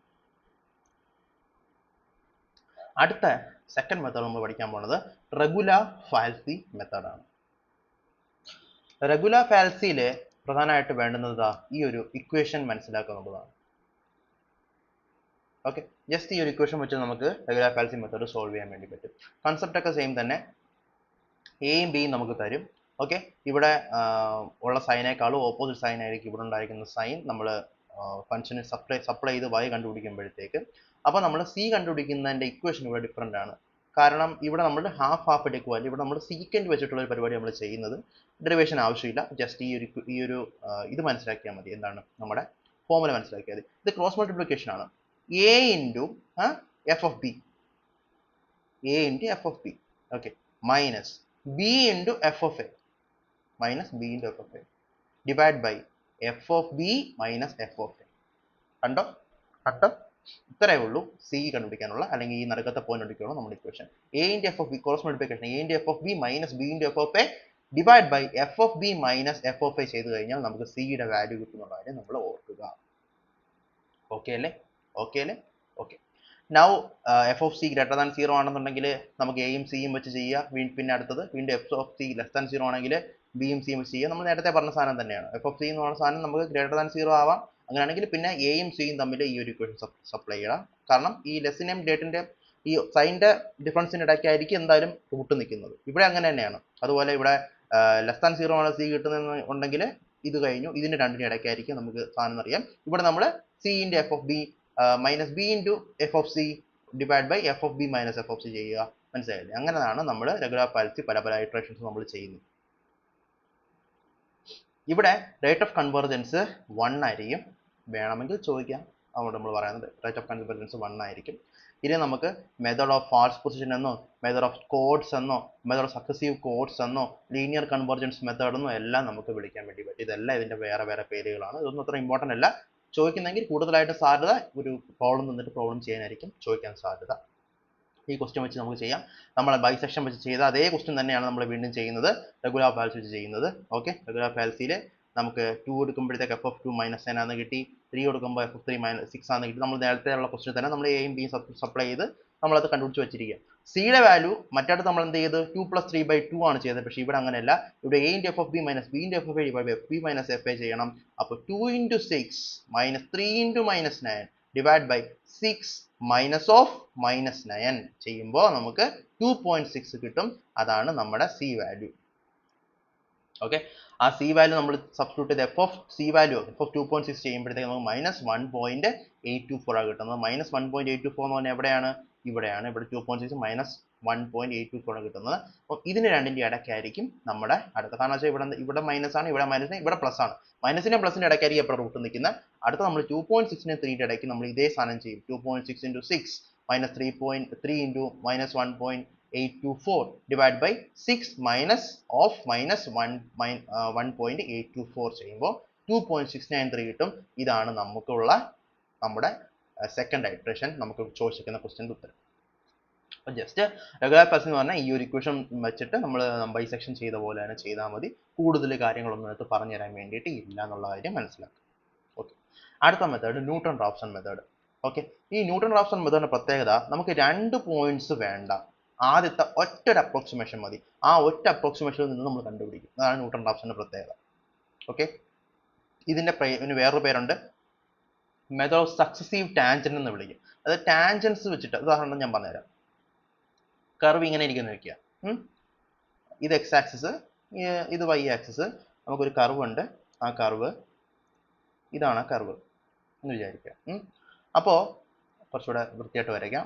അടുത്ത സെക്കൻഡ് മെത്തേഡ് നമ്മൾ പഠിക്കാൻ പോകുന്നത് റെഗുലാർ ഫാൽസി മെത്തേഡാണ്. റെഗുലാർ ഫാൽസിയിൽ പ്രധാനമായിട്ട് വേണ്ടുന്നത് ഈ ഒരു ഇക്വേഷൻ മനസ്സിലാക്കുന്നതാണ്. ഓക്കെ, ജസ്റ്റ് ഈ ഒരു ഇക്വേഷൻ വെച്ച് നമുക്ക് റെഗുലാർ ഫാൽസി മെത്തേഡ് സോൾവ് ചെയ്യാൻ വേണ്ടി പറ്റും. കൺസെപ്റ്റ് ഒക്കെ സെയിം തന്നെ. എയും ബിയും നമുക്ക് തരും. ഓക്കെ, ഇവിടെ ഉള്ള സൈനേക്കാളും ഓപ്പോസിറ്റ് സൈൻ ആയിരിക്കും ഇവിടെ ഉണ്ടായിരിക്കുന്ന സൈൻ. നമ്മൾ ഫംഗ്ഷന് സപ്ലൈ ചെയ്ത് y കണ്ടുപിടിക്കുമ്പോഴത്തേക്ക്, അപ്പോൾ നമ്മൾ സി കണ്ടുപിടിക്കുന്നതിൻ്റെ ഇക്വേഷൻ ഇവിടെ ഡിഫറെൻ്റ് ആണ്. കാരണം ഇവിടെ നമ്മൾ ഹാഫ് എടുക്കുക. ഇവിടെ നമ്മൾ സീക്കൻഡ് വെച്ചിട്ടുള്ള ഒരു പരിപാടി നമ്മൾ ചെയ്യുന്നത്. ഡെറിവേഷൻ ആവശ്യമില്ല. ജസ്റ്റ് ഈ ഒരു ഇത് മനസ്സിലാക്കിയാൽ മതി. എന്താണ് നമ്മുടെ ഫോർമുല മനസ്സിലാക്കിയാൽ മതി. ഇത് ക്രോസ് മൾട്ടിപ്ലിക്കേഷൻ ആണ്. a into f of b, okay, minus b into f of a, divide by f of b minus f of a. കണ്ടോ? ഇത്രയേ ഉള്ളൂ സി കണ്ടുപിടിക്കാനുള്ള, അല്ലെങ്കിൽ ഈ നടുക്കത്തെ പോയിന്റ് കണ്ടുപിടിക്കാനുള്ള നമ്മുടെ equation. A into f of b, cross multiplication, a into f of b minus b into f of a divide by f of b minus f of a ചെയ്ത് കഴിഞ്ഞാൽ നമുക്ക് സിയുടെ വാല്യൂ കിട്ടുന്ന കാര്യം നമ്മൾ ഓർക്കുക. ഓക്കെ അല്ലേ? Okay. Now F of C greater than 0 ആണെന്നുണ്ടെങ്കിൽ നമുക്ക് എയും സിയും വെച്ച് ചെയ്യുക. പിന്നെ അടുത്തത് വീണ്ടും F of C less than 0 ആണെങ്കിൽ ബിയും സിയും വെച്ച് ചെയ്യുക. നമ്മൾ നേരത്തെ പറഞ്ഞ സാധനം തന്നെയാണ്. എഫ് ഓഫ് സി എന്ന് പറഞ്ഞ സാധനം നമുക്ക് ഗ്രേറ്റർ ദാൻ 0 ആവാം. അങ്ങനെയാണെങ്കിൽ പിന്നെ എയും സിയും തമ്മിൽ ഈ ഒരു ഇക്വേഷൻ സപ്ലൈ ചെയ്യണം. കാരണം ഈ ലെസ്സിൻ്റെയും ഗ്രേറ്ററിൻ്റെയും ഈ സൈൻ്റെ ഡിഫറൻസിൻ്റെ ഇടയ്ക്കായിരിക്കും എന്തായാലും റൂട്ട് നിൽക്കുന്നത്. ഇവിടെ അങ്ങനെ തന്നെയാണ്. അതുപോലെ ഇവിടെ ലെസ് ദാൻ 0 ആണ് സി കിട്ടുന്നുണ്ടെങ്കിൽ ഇത് കഴിഞ്ഞു. ഇതിൻ്റെ രണ്ടിൻ്റെ ഇടയ്ക്കായിരിക്കും നമുക്ക് സാധനം അറിയാം. ഇവിടെ നമ്മൾ c into f of b minus b into f of c divide by f of b minus f of c ചെയ്യുക. മനസ്സിലായില്ലേ? അങ്ങനെയാണ് നമ്മൾ റെഗുലാർ ഫാൽസി പല ഇറ്ററേഷൻസ് നമ്മൾ ചെയ്യുന്നത്. ഇവിടെ റേറ്റ് ഓഫ് കൺവേർജൻസ് 1 ആയിരിക്കും. വേണമെങ്കിൽ ചോദിക്കാം. അതുകൊണ്ട് നമ്മൾ പറയുന്നത് റേറ്റ് ഓഫ് കൺവേർജൻസ് 1 ആയിരിക്കും. ഇനി നമുക്ക് മെത്തേഡ് ഓഫ് ഫാൾസ് പൊസിഷൻ എന്നോ, മെത്തേഡ് ഓഫ് കോഡ്സ് എന്നോ, മെത്തേഡ് ഓഫ് സക്സസീവ് കോഡ്സ് എന്നോ, ലീനിയർ കൺവേർജൻസ് മെത്തേഡ് എന്നോ എല്ലാം നമുക്ക് വിളിക്കാൻ വേണ്ടി പറ്റും. ഇതെല്ലാം ഇതിൻ്റെ വേറെ പേരുകളാണ്. ഇതൊന്നും അത്ര ഇമ്പോർട്ടൻ്റ് അല്ല. ചോദിക്കുന്നെങ്കിൽ കൂടുതലായിട്ട് സാധ്യത ഒരു പ്രോബ്ലം തന്നിട്ട് പ്രോബ്ലം ചെയ്യാനായിരിക്കും ചോദിക്കാൻ സാധ്യത. ഈ ക്വസ്റ്റ്യൻ വെച്ച് നമുക്ക് ചെയ്യാം. നമ്മൾ ബൈസെക്ഷൻ വെച്ച് ചെയ്ത അതേ ക്വസ്റ്റ്യൻ തന്നെയാണ് നമ്മൾ വീണ്ടും ചെയ്യുന്നത്, റെഗുലാർ ഫാൽസി വെച്ച് ചെയ്യുന്നത്. ഓക്കെ, റെഗുലാർ ഫാൽസിയിൽ നമുക്ക് 2 എടുക്കുമ്പോഴത്തേക്ക് എഫ് ഓഫ് 2 മൈനസ് 10 ആണെന്ന് കിട്ടി. 3 കൊടുക്കുമ്പോൾ എഫ് ഓഫ് 3 മൈനസ് 6 ആണെന്ന് കിട്ടി. നമ്മൾ നേരത്തെ ഉള്ള ക്വസ്റ്റ്യൻ തന്നെ നമ്മൾ എയും ബിയും സപ്ലൈ ചെയ്ത് നമ്മളത് കണ്ടുപിടിച്ച് വെച്ചിരിക്കുക. സിയുടെ വാല്യൂ മറ്റടുത്ത് നമ്മൾ എന്ത് ചെയ്ത് 2+3/2 ആണ് ചെയ്തത്. പക്ഷേ ഇവിടെ അങ്ങനെയല്ല. ഇവിടെ a into f of b minus b into f of a divided by f b minus f a ചെയ്യണം. അപ്പോൾ 2 into 6 minus 3 into minus 9 divided by 6 minus of minus 9 ചെയ്യുമ്പോൾ നമുക്ക് 2.6 കിട്ടും. അതാണ് നമ്മുടെ സി വാല്യൂ. ഓക്കെ, ആ സി വാല്യൂ നമ്മൾ substitute ചെയ്ത് F of C value F of 2.6 ചെയ്യുമ്പോഴത്തേക്ക് നമുക്ക് -1.824 ആണ് കിട്ടുന്നത്. -1.824 എന്ന് പറഞ്ഞാൽ എവിടെയാണ്? ഇവിടെയാണ്. ഇവിടെ 2.6 -1.824 ആണ് കിട്ടുന്നത്. അപ്പോൾ ഇതിന് രണ്ടിൻ്റെ ഇടയ്ക്കായിരിക്കും നമ്മുടെ അടുത്ത, കാരണം വെച്ചാൽ ഇവിടെ മൈനസ് ആണ്, ഇവിടെ മൈനസ്, ഇവിടെ പ്ലസ് ആണ്. മൈനസിന്റെ പ്ലസിന്റെ ഇടയ്ക്കായിരിക്കും എപ്പോഴും റൂട്ട് നിൽക്കുന്നത്. അടുത്ത നമ്മൾ 2.6നും 3ന്റെ ഇടയ്ക്ക് നമ്മൾ ഇതേ സാധനം ചെയ്യും. 2.6 into 6 minus 3 into minus 1.824 divided by 6 minus of minus 1.824 ചെയ്യുമ്പോൾ 2.693 കിട്ടും. ഇതാണ് നമുക്കുള്ള നമ്മുടെ സെക്കൻഡ് ഇറ്ററേഷൻ നമുക്ക് ചോദിച്ചിരിക്കുന്ന ക്വസ്റ്റ്യൻ്റെ ഉത്തരം. അപ്പോൾ ജസ്റ്റ് റെഗുലർ പ്ലസ് എന്ന് പറഞ്ഞാൽ ഈ ഒരു ഇക്വേഷൻ വെച്ചിട്ട് നമ്മൾ ബൈസെക്ഷൻ ചെയ്ത പോലെ തന്നെ ചെയ്താൽ മതി. കൂടുതൽ കാര്യങ്ങളൊന്നും എടുത്ത് പറഞ്ഞു തരാൻ വേണ്ടിയിട്ട് ഇല്ല എന്നുള്ള കാര്യം മനസ്സിലാക്കുക. ഓക്കെ, അടുത്ത method newton Raphson method. Okay, ഈ ന്യൂട്ടൺ റാപ്സൺ മെത്തേഡിന്റെ പ്രത്യേകത, നമുക്ക് 2 പോയിന്റ്സ് വേണ്ട, ആദ്യത്തെ ഒറ്റ അപ്രോക്സിമേഷൻ മതി. ആ ഒറ്റ അപ്രോക്സിമേഷനിൽ നിന്ന് നമ്മൾ കണ്ടുപിടിക്കും. അതാണ് ന്യൂട്ടൺ റാപ്സന്റെ പ്രത്യേകത. ഓക്കെ, ഇതിന്റെ വേറൊരു പേരുണ്ട്, മെത്തേഡ് ഓഫ് സക്സസീവ് ടാൻജന്റ് എന്ന് വിളിക്കും. അത് ടാൻജൻസ് വെച്ചിട്ട് ഉദാഹരണം ഞാൻ പറഞ്ഞുതരാം. കർവ് ഇങ്ങനെ ഇരിക്കുന്ന വെക്കുക. ഇത് എക്സ് ആക്സിസ്, ഇത് വൈ ആക്സിസ്. നമുക്കൊരു കർവ് ഉണ്ട്. ആ കർവ് ഇതാണ് ആ കർവ് എന്ന് വിചാരിക്കുക. അപ്പോൾ കുറച്ചുകൂടെ വൃത്തിയായിട്ട് വരയ്ക്കാം.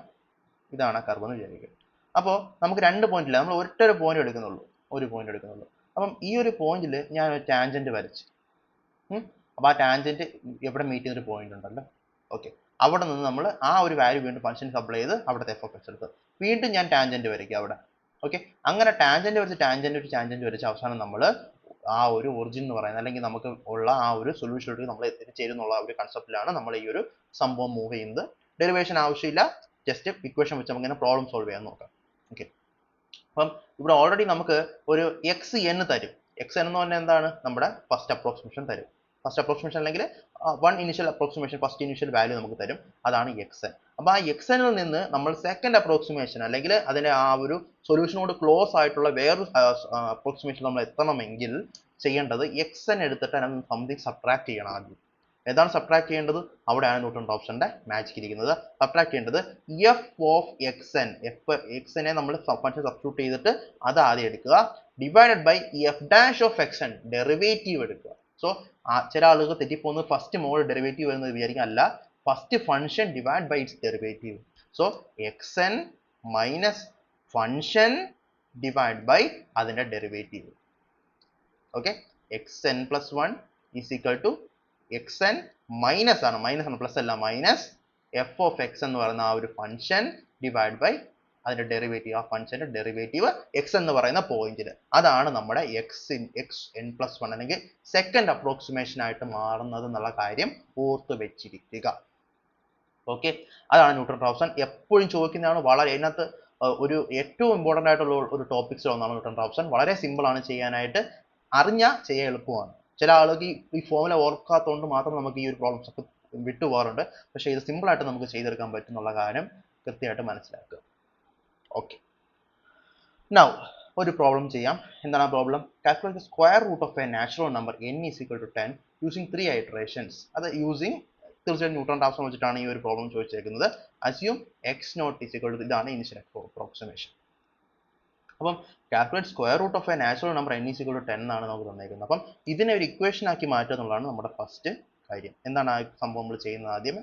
ഇതാണ് ആ കർവ് എന്ന് വിചാരിക്കുക. അപ്പോൾ നമുക്ക് 2 പോയിന്റ് ഇല്ല, നമ്മൾ ഒറ്റൊരു പോയിന്റ് എടുക്കുന്നുള്ളൂ. അപ്പം ഈ ഒരു പോയിന്റിൽ ഞാൻ ഒരു ടാൻജന്റ് വരച്ചു. അപ്പോൾ ആ ടാൻജന്റ് എവിടെ മീറ്റ് ചെയ്യുന്നൊരു പോയിന്റ് ഉണ്ടല്ലോ. ഓക്കെ, അവിടെ നിന്ന് നമ്മൾ ആ ഒരു വാല്യൂ വീണ്ടും ഫംഗ്ഷൻ സപ്ലൈ ചെയ്ത് അവിടുത്തെ എഫ് ഓഫ് എക്സ് എടുത്ത് വീണ്ടും ഞാൻ ടാൻജന്റ് വരയ്ക്കുക അവിടെ. ഓക്കെ, അങ്ങനെ ടാൻജന്റ് വരച്ച് അവസാനം നമ്മൾ ആ ഒരു ഒറിജിൻ എന്ന് പറയുന്നത്, അല്ലെങ്കിൽ നമുക്ക് ഉള്ള ആ ഒരു സൊല്യൂഷനിലേക്ക് നമ്മൾ എത്തിച്ചേരുന്നുള്ള ഒരു കൺസെപ്റ്റിലാണ് നമ്മൾ ഈ ഒരു സംഭവം മൂവ് ചെയ്യുന്നത്. ഡെറിവേഷൻ ആവശ്യമില്ല, ജസ്റ്റ് ഇക്വേഷൻ വെച്ച് നമുക്ക് ഇങ്ങനെ പ്രോബ്ലം സോൾവ് ചെയ്യാൻ നോക്കാം. ഓക്കെ, അപ്പം ഇവിടെ ഓൾറെഡി നമുക്ക് ഒരു എക്സ് എൻ തരും. എക്സ് എൻ എന്ന് പറഞ്ഞാൽ എന്താണ്? നമ്മുടെ ഫസ്റ്റ് അപ്രോക്സിമേഷൻ തരും. ഫസ്റ്റ് അപ്രോക്സിമേഷൻ അല്ലെങ്കിൽ initial approximation, first initial value നമുക്ക് തരും. അതാണ് എക്സ് എൻ. അപ്പോൾ ആ എക്സ് എന്നിൽ നിന്ന് നമ്മൾ സെക്കൻഡ് അപ്രോക്സിമേഷൻ അല്ലെങ്കിൽ അതിന്റെ ആ ഒരു സൊല്യൂഷനോട് ക്ലോസ് ആയിട്ടുള്ള വേറൊരു അപ്രോക്സിമേഷൻ നമ്മൾ എത്തണമെങ്കിൽ ചെയ്യേണ്ടത് എക്സ് എൻ എടുത്തിട്ട് അതിനകത്ത് സംതിങ് സബ്ട്രാക്ട് ചെയ്യണം ആദ്യം. ഏതാണ് സബ്ട്രാക്ട് ചെയ്യേണ്ടത്? അവിടെയാണ് ന്യൂട്ടൺ റാപ്സന്റെ മാജിക് ഇരിക്കുന്നത്. സബ്ട്രാക്ട് ചെയ്യേണ്ടത് f of x n. X എന്നെ നമ്മൾ ഫംഗ്ഷൻ സബ്സ്റ്റിറ്റ്യൂട്ട് ചെയ്തിട്ട് അത് ആദ്യം എടുക്കുക, divided by f dash of x n, derivative എടുക്കുക. സോ ചില ആളുകൾ തെറ്റിപ്പോകുന്നത് ഫസ്റ്റ് മോഡ് ഡെറിവേറ്റീവ് വരുന്നത് വിചാരിക്കും. അല്ല, first function divide by its derivative. So x n minus function divide by അതിന്റെ derivative. Okay, x n plus 1 is equal to x n minus ആണ്, plus അല്ല, മൈനസ് എഫ് ഓഫ് എക്സ് എന്ന് പറയുന്ന ആ ഒരു ഫംഗ്ഷൻ ഡിവൈഡ് ബൈ അതിന്റെ derivative, ആ ഫംഗ്ഷന്റെ ഡെറിവേറ്റീവ് എക്സ് എന്ന് പറയുന്ന പോയിന്റിൽ. അതാണ് നമ്മുടെ എക്സ് എൻ പ്ലസ് 1 അല്ലെങ്കിൽ സെക്കൻഡ് അപ്രോക്സിമേഷൻ ആയിട്ട് മാറുന്നത് എന്നുള്ള കാര്യം ഓർത്ത് വെച്ചിരിക്കുക. ഓക്കെ, അതാണ് ന്യൂട്ടൺ റാപ്സൺ. എപ്പോഴും ചോദിക്കുന്നതാണ്, വളരെ അതിനകത്ത് ഒരു ഏറ്റവും ഇമ്പോർട്ടൻ്റ് ആയിട്ടുള്ള ഒരു ടോപ്പിക്സ് ഒന്നാണ് ന്യൂട്ടൺ റാപ്സൺ. വളരെ സിമ്പിൾ ആണ് ചെയ്യാനായിട്ട്, അറിഞ്ഞാൽ ചെയ്യാൻ എളുപ്പമാണ്. ചില ആളുകൾക്ക് ഈ ഫോമുല ഓർക്കാത്തതുകൊണ്ട് മാത്രം നമുക്ക് ഈ ഒരു പ്രോബ്ലംസ് ഒക്കെ വിട്ടുപോകാറുണ്ട്. പക്ഷേ ഇത് സിമ്പിൾ ആയിട്ട് നമുക്ക് ചെയ്തെടുക്കാൻ പറ്റും എന്നുള്ള കാര്യം കൃത്യമായിട്ട് മനസ്സിലാക്കുക. ഓക്കെ, നൗ ഒരു പ്രോബ്ലം ചെയ്യാം. എന്താണ് ആ problem? Calculate the square root of a natural number n is equal to 10 using 3 iterations. അത് യൂസിങ് തീർച്ചയായും ന്യൂട്ടൺ റാപ്സൺ വെച്ചിട്ടാണ് ഈ ഒരു പ്രോബ്ലം ചോദിച്ചേക്കുന്നത്. Assume x naught is equal to, ഇതാണ് ഇനിഷ്യൽ അപ്രോക്സിമേഷൻ. അപ്പം calculate square root of a natural number n is equal to 10 എന്നാണ് നമുക്ക് തന്നേക്കുന്നത്. അപ്പം ഇതിനെ ഒരു ഇക്വേഷൻ ആക്കി മാറ്റുക എന്നുള്ളതാണ് നമ്മുടെ ഫസ്റ്റ് കാര്യം. എന്താണ് ആ സംഭവം നമ്മൾ ചെയ്യുന്നത്? ആദ്യം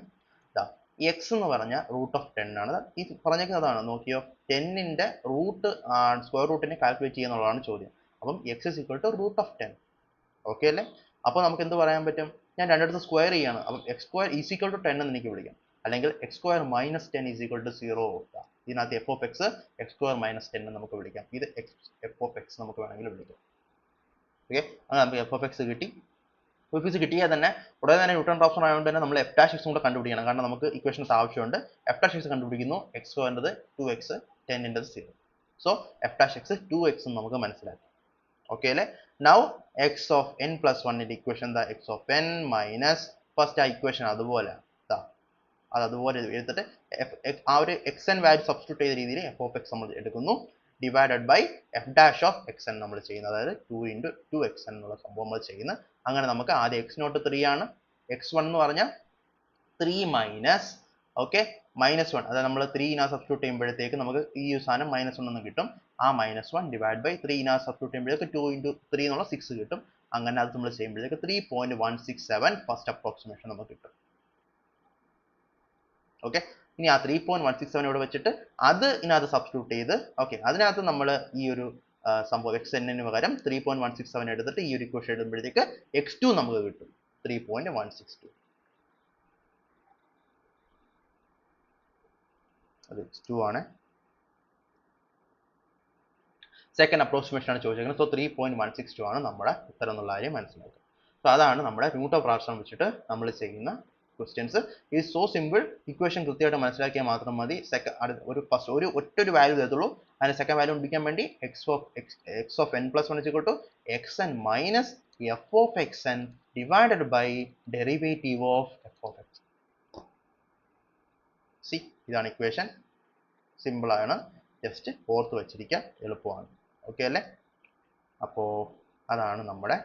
എക്സ് എന്ന് പറഞ്ഞ റൂട്ട് ഓഫ് 10 ആണ്. ഈ പറഞ്ഞേക്കുന്നതാണ്, നോക്കിയോ, 10ന്റെ റൂട്ട് സ്ക്വയർ റൂട്ടിനെ കാൽക്കുലേറ്റ് ചെയ്യുന്നുള്ളതാണ് ചോദ്യം. അപ്പം x is equal to root of 10. Okay അല്ലേ? അപ്പോൾ നമുക്ക് എന്ത് പറയാൻ പറ്റും? ഞാൻ രണ്ടിടത്ത് സ്ക്വയർ ചെയ്യാണ്. അപ്പം x square is equal to 10 എന്ന് എനിക്ക് വിളിക്കാം. അല്ലെങ്കിൽ x square minus 10 is equal to 0. ഇതിനകത്ത് f of x x square minus 10 എന്ന് നമുക്ക് വിളിക്കാം. ഇത് എഫ് ഓഫ് എക്സ് നമുക്ക് വേണമെങ്കിൽ വിളിക്കാം. ഓക്കെ, അങ്ങനെ നമുക്ക് എഫ് ഓഫ് എക്സ് കിട്ടി. എഫ് എക്സ് കിട്ടിയാൽ തന്നെ ഉടനെ തന്നെ ന്യൂട്ടൺ റാപ്സൺ ആയതുകൊണ്ട് തന്നെ നമ്മൾ എഫ് ഡാഷ് എക്സും കൂടെ കണ്ടുപിടിക്കണം. കാരണം നമുക്ക് ഇക്വേഷൻസ് ആവശ്യമുണ്ട്. എഫ് ഡാഷ് എക്സ് കണ്ടുപിടിക്കുന്നു. എക്സ് സ്ക്വയറിൻ്റെത് 2x, 10ൻ്റെത് 0. So f dash x 2x എന്ന് നമുക്ക് മനസ്സിലാക്കി. ഓക്കെ അല്ലേ? Now x of n plus 1ൻ്റെ equation x of n minus first ആ ഇക്വേഷൻ അതുപോലെ അത് അതുപോലെ എടുത്തിട്ട് ആ ഒരു എക്സ് എൻ വാല്യൂ സബ്സ്റ്റിറ്റ്യൂട്ട് ചെയ്ത രീതിയിൽ എഫ് ഓഫ് എക്സ് നമ്മൾ എടുക്കുന്നു, divided by f dash of x n നമ്മൾ ചെയ്യുന്നത്, അതായത് 2 × 2x എന്നുള്ള സംഭവം നമ്മൾ ചെയ്യുന്നത്. അങ്ങനെ നമുക്ക് ആദ്യം എക്സ് നോട്ട് 3 ആണ്, x1 എന്ന് പറഞ്ഞാൽ 3 മൈനസ് -1, അതായത് നമ്മൾ 3 സബ്സ്റ്റിറ്റ്യൂട്ട് ചെയ്യുമ്പോഴത്തേക്ക് നമുക്ക് ഈ സാധനം -1 എന്ന് കിട്ടും. ആ -1 ഡിവൈഡ് ബൈ 3 സബ്സ്റ്റിറ്റ്യൂട്ട് ചെയ്യുമ്പോഴേക്ക് 2 × 3 എന്നുള്ള 6 കിട്ടും. അങ്ങനെ അത് നമ്മൾ ചെയ്യുമ്പോഴേക്ക് 3.167 ഫസ്റ്റ് അപ്രോക്സിമേഷൻ നമുക്ക് കിട്ടും. ഓക്കെ, ഇനി ആ 3.167 ഇവിടെ വെച്ചിട്ട് അത് ഇതിനകത്ത് സബ്സ്റ്റിറ്റ്യൂട്ട് ചെയ്ത് അതിനകത്ത് നമ്മൾ ഈ ഒരു സംഭവം എക്സ് എന്നിന് പകരം 3.167 എടുത്തിട്ട് ഈ ഒരു ഇക്വേഷൻ ഇടുമ്പോഴത്തേക്ക് x2 നമുക്ക് കിട്ടും 3.162. അത് x2 ആണ്. സെക്കൻഡ് അപ്രോക്സിമേഷൻ ആണ് ചോദിച്ചിരിക്കുന്നത്. സോ 3.162 ആണ് നമ്മുടെ ഉത്തരം എന്നുള്ള കാര്യം മനസ്സിലാക്കുക. സോ അതാണ് നമ്മുടെ റൂട്ട് ഓഫ് റാഷണൽ വെച്ചിട്ട് നമ്മൾ ചെയ്യുന്ന questions. Is so simple. Equation കൃത്യമായിട്ട് മനസ്സിലാക്കിയാൽ മാത്രം മതി. ഒറ്റൊരു വാല്യൂ തരത്തുള്ളൂ. അതിന് സെക്കൻഡ് വാല്യൂ കണ്ടുപിടിക്കാൻ വേണ്ടി x of n plus 1 equal to x n minus f of x n divided by derivative of f of x. See, ഇതാണ് ഇക്വേഷൻ. സിമ്പിൾ ആണ്, ജസ്റ്റ് ഓർത്ത് വെച്ചിരിക്കാൻ എളുപ്പമാണ്. ഓക്കെ അല്ലേ? അപ്പോൾ അതാണ് നമ്മുടെ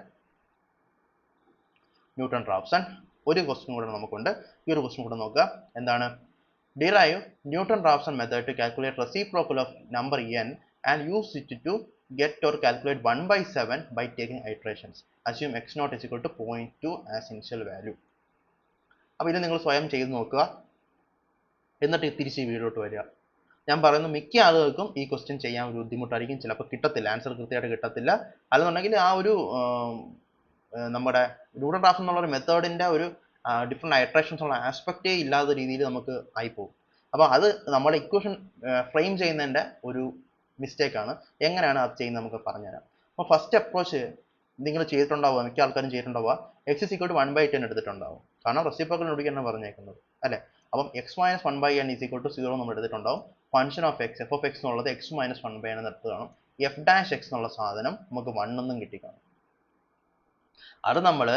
ന്യൂട്ടൺ റാപ്സൺ. ഒരു ക്വസ്റ്റ്യൻ കൂടെ നമുക്കുണ്ട്. ഈ ഒരു ക്വസ്റ്റ്യൻ കൂടെ നോക്കുക. എന്താണ്? Derive Newton Raphson method to calculate reciprocal of number n and use it to get or calculate 1/7 by taking iterations. Assume x0 is equal to 0.2 as initial value. അപ്പോൾ ഇത് നിങ്ങൾ സ്വയം ചെയ്ത് നോക്കുക, എന്നിട്ട് തിരിച്ച് ഈ വീഡിയോട്ട് വരിക. ഞാൻ പറയുന്നു, മിക്ക ആളുകൾക്കും ഈ ക്വസ്റ്റ്യൻ ചെയ്യാൻ ഒരു ബുദ്ധിമുട്ടായിരിക്കും, ചിലപ്പോൾ കിട്ടത്തില്ല, ആൻസർ കൃത്യമായിട്ട് കിട്ടത്തില്ല. അല്ലെന്നുണ്ടെങ്കിൽ ആ ഒരു നമ്മുടെ ന്യൂട്ടൺ റാപ്സൺ എന്നുള്ള ഒരു മെത്തേഡിൻ്റെ ഒരു ഡിഫറെൻറ്റ് ഐട്രേഷൻസ് ഉള്ള ആസ്പെക്റ്റേ ഇല്ലാത്ത രീതിയിൽ നമുക്ക് ആയിപ്പോകും. അപ്പോൾ അത് നമ്മുടെ ഇക്വേഷൻ ഫ്രെയിം ചെയ്യുന്നതിൻ്റെ ഒരു മിസ്റ്റേക്കാണ്. എങ്ങനെയാണ് അത് ചെയ്യുന്നത് നമുക്ക് പറഞ്ഞുതരാം. അപ്പോൾ ഫസ്റ്റ് അപ്രോച്ച് നിങ്ങൾ ചെയ്തിട്ടുണ്ടാവുക, മിക്ക ആൾക്കാരും ചെയ്തിട്ടുണ്ടാവുക, x is equal to 1/10 എടുത്തിട്ടുണ്ടാവും. കാരണം റെസിപ്രോക്കൽ കണ്ടുപിടിക്കാനാണ് പറഞ്ഞേക്കുന്നത് അല്ലേ. അപ്പം x minus 1/n is equal to 0 നമ്മൾ എടുത്തിട്ടുണ്ടാവും. Function of x f of x എന്നുള്ളത് x minus 1/n എന്ന് എടുത്ത് കാണും. എഫ് ഡാഷ് എക്സ് എന്നുള്ള സാധനം നമുക്ക് 1 എന്നും കിട്ടിക്കാണും. അത് നമ്മൾ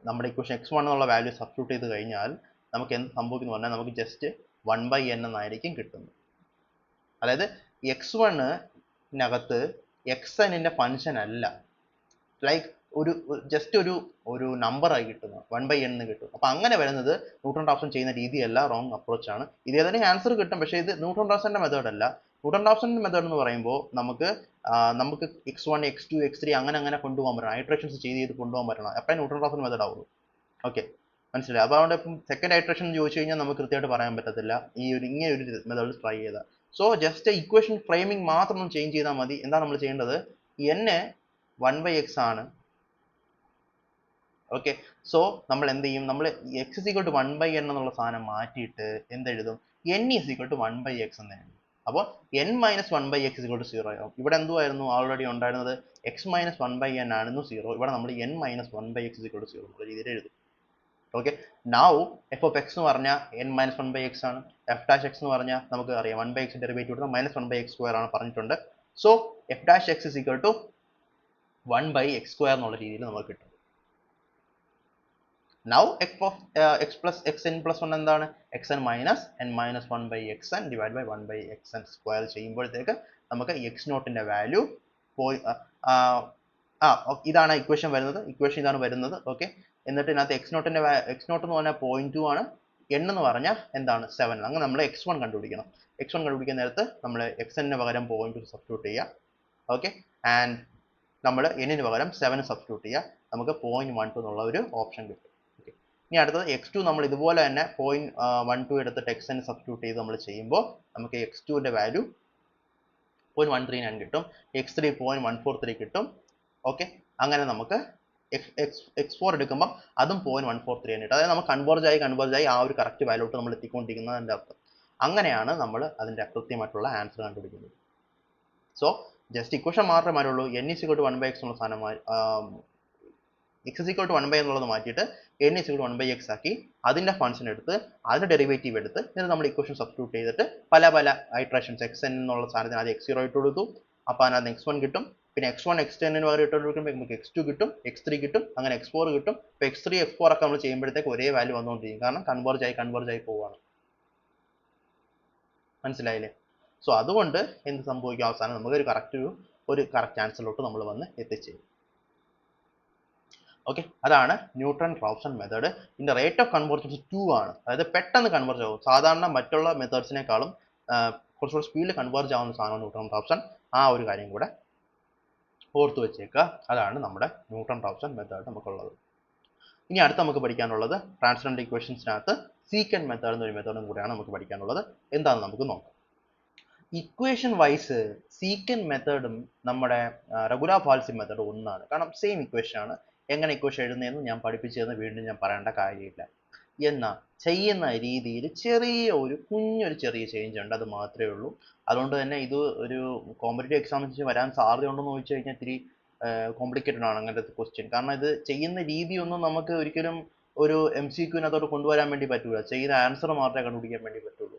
നമ്മുടെ ഇക്വേഷൻ x1 എന്നുള്ള വാല്യൂ സബ്സ്റ്റിറ്റ്യൂട്ട് ചെയ്ത് കഴിഞ്ഞാൽ നമുക്ക് എന്ത് സംഭവിക്കുന്നു പറഞ്ഞാൽ നമുക്ക് ജസ്റ്റ് 1/n എന്നായിരിക്കും കിട്ടുന്നത്. അതായത് x1-നകത്ത് xnന്റെ ഫംഗ്ഷൻ അല്ല, ലൈക്ക് ജസ്റ്റ് ഒരു നമ്പർ ആയി കിട്ടുന്നത് 1/n എന്ന് കിട്ടും. അപ്പോൾ അങ്ങനെ വരുന്നത് ന്യൂട്ടൺ റാപ്സൺ ചെയ്യുന്ന രീതിയല്ല, റോങ് അപ്രോച്ചാണ്. ഇത് ഏതായാലും ആൻസർ കിട്ടും, പക്ഷേ ഇത് ന്യൂട്ടൺ റാപ്സന്റെ മെത്തേഡ് അല്ല. ന്യൂട്ടൺ റാപ്സന്റെ മെത്തേഡ് എന്ന് പറയുമ്പോൾ നമുക്ക് x1 x2 x3 അങ്ങനെ കൊണ്ടുപോകാൻ പറ്റണം, ഐട്രേഷൻസ് ചെയ്ത് കൊണ്ടുപോകാൻ പറ്റണം. അപ്പോൾ ന്യൂട്ടൺ റാപ്സൺ മെത്തേഡ് ആവുള്ളൂ. ഓക്കെ, മനസ്സിലായി? അപ്പോൾ അതുകൊണ്ട് ഇപ്പം സെക്കൻഡ് ഐട്രേഷൻ ചോദിച്ചു കഴിഞ്ഞാൽ നമുക്ക് കൃത്യമായിട്ട് പറയാൻ പറ്റത്തില്ല ഇങ്ങനെ ഒരു മെത്തേഡ് ട്രൈ ചെയ്താൽ. സോ ജസ്റ്റ് ഇക്വേഷൻ ഫ്രെയിമിംഗ് മാത്രം ചേഞ്ച് ചെയ്താൽ മതി. എന്താ നമ്മൾ ചെയ്യേണ്ടത്? n 1/x ആണ്. ഓക്കെ, സോ നമ്മൾ എന്ത് ചെയ്യും? നമ്മൾ x is equal to 1/n എന്നുള്ള സാധനം മാറ്റിയിട്ട് എന്തെഴുതും? n is equal to 1/x എന്ന് എഴുതും. അപ്പോൾ n minus 1/x is equal to 0 ആവും. ഇവിടെ എന്തുവായിരുന്നു ഓൾറെഡി ഉണ്ടായിരുന്നത്? x minus 1/n ആയിരുന്നു 0. ഇവിടെ നമ്മൾ n minus 1/x is equal to 0 എന്നുള്ള രീതിയിൽ എഴുതും. Okay, now F of X എന്ന് പറഞ്ഞാൽ n minus 1/x ആണ്. എഫ് ഡാഷ് എക്സ് എന്ന് പറഞ്ഞാൽ നമുക്ക് അറിയാം 1/x ഡെറിവേറ്റീവ് എടുത്താൽ -1/x² ആണ് പറഞ്ഞിട്ടുണ്ട്. So f dash X is equal to 1/x² എന്നുള്ള രീതിയിൽ നമുക്ക് കിട്ടും. Now x of x plus xn plus 1 എന്താണ്? xn minus n minus 1/xn divided by 1/xn square ചെയ്യുമ്പോഴത്തേക്ക് നമുക്ക് x0ന്റെ വാല്യൂ ഇതാണ് ഇക്വേഷൻ വരുന്നത്. ഇക്വേഷൻ ഇതാണ് വരുന്നത്. ഓക്കെ, എന്നിട്ട് ഇതിനകത്ത് x0 എന്ന് പറഞ്ഞാൽ 0.2 ആണ്, n എന്ന് പറഞ്ഞാൽ എന്താണ്? 7. അങ്ങനെ നമ്മൾ x1 കണ്ടുപിടിക്കണം. x1 കണ്ടുപിടിക്കുന്ന നേരത്ത് നമ്മൾ xn പകരം 0.2 സബ്സ്റ്റിറ്റ്യൂട്ട് ചെയ്യുക. ഓക്കെ, ആൻഡ് നമ്മൾ n പകരം 7 സബ്സ്റ്റിറ്റ്യൂട്ട് ചെയ്യുക. നമുക്ക് 0.12 എന്നുള്ള ഒരു ഓപ്ഷൻ കിട്ടും. ഇനി അടുത്തത് x2 നമ്മൾ ഇതുപോലെ തന്നെ 0.12 എടുത്തിട്ട് xn സബ്സ്റ്റിറ്റ്യൂട്ട് ചെയ്ത് നമ്മൾ ചെയ്യുമ്പോൾ നമുക്ക് x2ന്റെ വാല്യൂ 0.139 കിട്ടും, x3 0.143 കിട്ടും. ഓക്കെ, അങ്ങനെ നമുക്ക് x4 എടുക്കുമ്പോൾ അതും 0.143 കിട്ടും. അതായത് നമ്മൾ കൺവേർജ് ആയി ആ ഒരു കറക്റ്റ് വാല്യൂട്ട് നമ്മൾ എത്തിക്കൊണ്ടിരിക്കുന്നതിൻ്റെ അർത്ഥം. അങ്ങനെയാണ് നമ്മൾ അതിൻ്റെ കൃത്യമായിട്ടുള്ള ആൻസർ കണ്ടുപിടിക്കുന്നത്. സോ ജസ്റ്റ് ഇക്വേഷൻ മാത്രമേ മാറുള്ളൂ. n is equal to 1/x എന്നുള്ള സാധനം x is equal to 1/n എന്നുള്ളത് മാറ്റിയിട്ട് n is equal to 1/x ആക്കി അതിൻ്റെ ഫംഗ്ഷൻ എടുത്ത് അതിൻ്റെ ഡെറിവേറ്റീവ് എടുത്ത് എന്നിട്ട് നമ്മൾ ഇക്വേഷൻ സബ്സ്റ്റിറ്റ്യൂട്ട് ചെയ്തിട്ട് പല ഐട്രേഷൻസ് xn എന്നുള്ള സാധനത്തിന് ആദ്യം x0 ഇട്ട് കൊടുത്തു. അപ്പോൾ അതിനകത്ത് x1 കിട്ടും, പിന്നെ x1 x10 പകരം ഇട്ട് കൊടുക്കുമ്പോൾ നമുക്ക് x2 കിട്ടും, x3 കിട്ടും, അങ്ങനെ x4 കിട്ടും. ഇപ്പോൾ x3 x4 ഒക്കെ നമ്മൾ ചെയ്യുമ്പോഴത്തേക്ക് ഒരേ വാല്യൂ വന്നുകൊണ്ടിരിക്കും, കാരണം കൺവേർജ് ആയി പോവുകയാണ്. മനസ്സിലായില്ലേ? സോ അതുകൊണ്ട് എന്ത് സംഭവിക്കും, അവസാനം നമുക്ക് ഒരു കറക്റ്റ് ആൻസറിലോട്ട് നമ്മൾ വന്ന് എത്തിച്ചേരും. ഓക്കെ, അതാണ് ന്യൂട്ടൺ റാഫ്സൺ മെത്തേഡ്. ഇതിന്റെ റേറ്റ് ഓഫ് കൺവേർജൻസ് 2 ആണ്. അതായത് പെട്ടെന്ന് കൺവേർജ് ആവും. സാധാരണ മറ്റുള്ള മെത്തേഡ്സിനേക്കാളും കുറച്ചുകൂടി സ്പീഡിൽ കൺവേർജ് ആവുന്ന സാധനമാണ് ന്യൂട്ടൺ റാഫ്സൺ. ആ ഒരു കാര്യം കൂടെ ഓർത്ത് വെച്ചേക്കുക. അതാണ് നമ്മുടെ ന്യൂട്ടൺ റാഫ്സൺ മെത്തേഡ് നമുക്കുള്ളത്. ഇനി അടുത്ത് നമുക്ക് പഠിക്കാനുള്ളത് ട്രാൻസ്ജെൻഡർ ഇക്വേഷൻസിനകത്ത് സീക്കൻഡ് മെത്തേഡ് എന്നൊരു മെത്തേഡും കൂടെയാണ് നമുക്ക് പഠിക്കാനുള്ളത്. എന്താണെന്ന് നമുക്ക് നോക്കാം. ഇക്വേഷൻ വൈസ് സീക്കൻഡ് മെത്തേഡും നമ്മുടെ റെഗുലാർ ഫാൾസി മെത്തേഡും ഒന്നാണ്. കാരണം സെയിം ഇക്വേഷൻ ആണ്. എങ്ങനെ ഇക്വേഷൻ എഴുതുന്നതെന്ന് ഞാൻ പഠിപ്പിച്ചു തരുന്ന വീണ്ടും ഞാൻ പറയേണ്ട കാര്യമില്ല. എന്നാൽ ചെയ്യുന്ന രീതിയിൽ കുഞ്ഞൊരു ചെറിയ ചേഞ്ച് ഉണ്ട്, അത് മാത്രമേ ഉള്ളൂ. അതുകൊണ്ട് തന്നെ ഇത് ഒരു കോമ്പറ്റേറ്റീവ് എക്സാമിന് വരാൻ സാധ്യതയുണ്ടെന്ന് ചോദിച്ചു കഴിഞ്ഞാൽ ഇത്തിരി കോംപ്ലിക്കേറ്റഡ് ആണ് അങ്ങനത്തെ ക്വസ്റ്റ്യൻ. കാരണം ഇത് ചെയ്യുന്ന രീതിയൊന്നും നമുക്ക് ഒരിക്കലും ഒരു MCQനകത്തോട്ട് കൊണ്ടുവരാൻ വേണ്ടി പറ്റൂല. ചെയ്യുന്ന ആൻസർ മാത്രമേ കണ്ടുപിടിക്കാൻ വേണ്ടി പറ്റുള്ളൂ.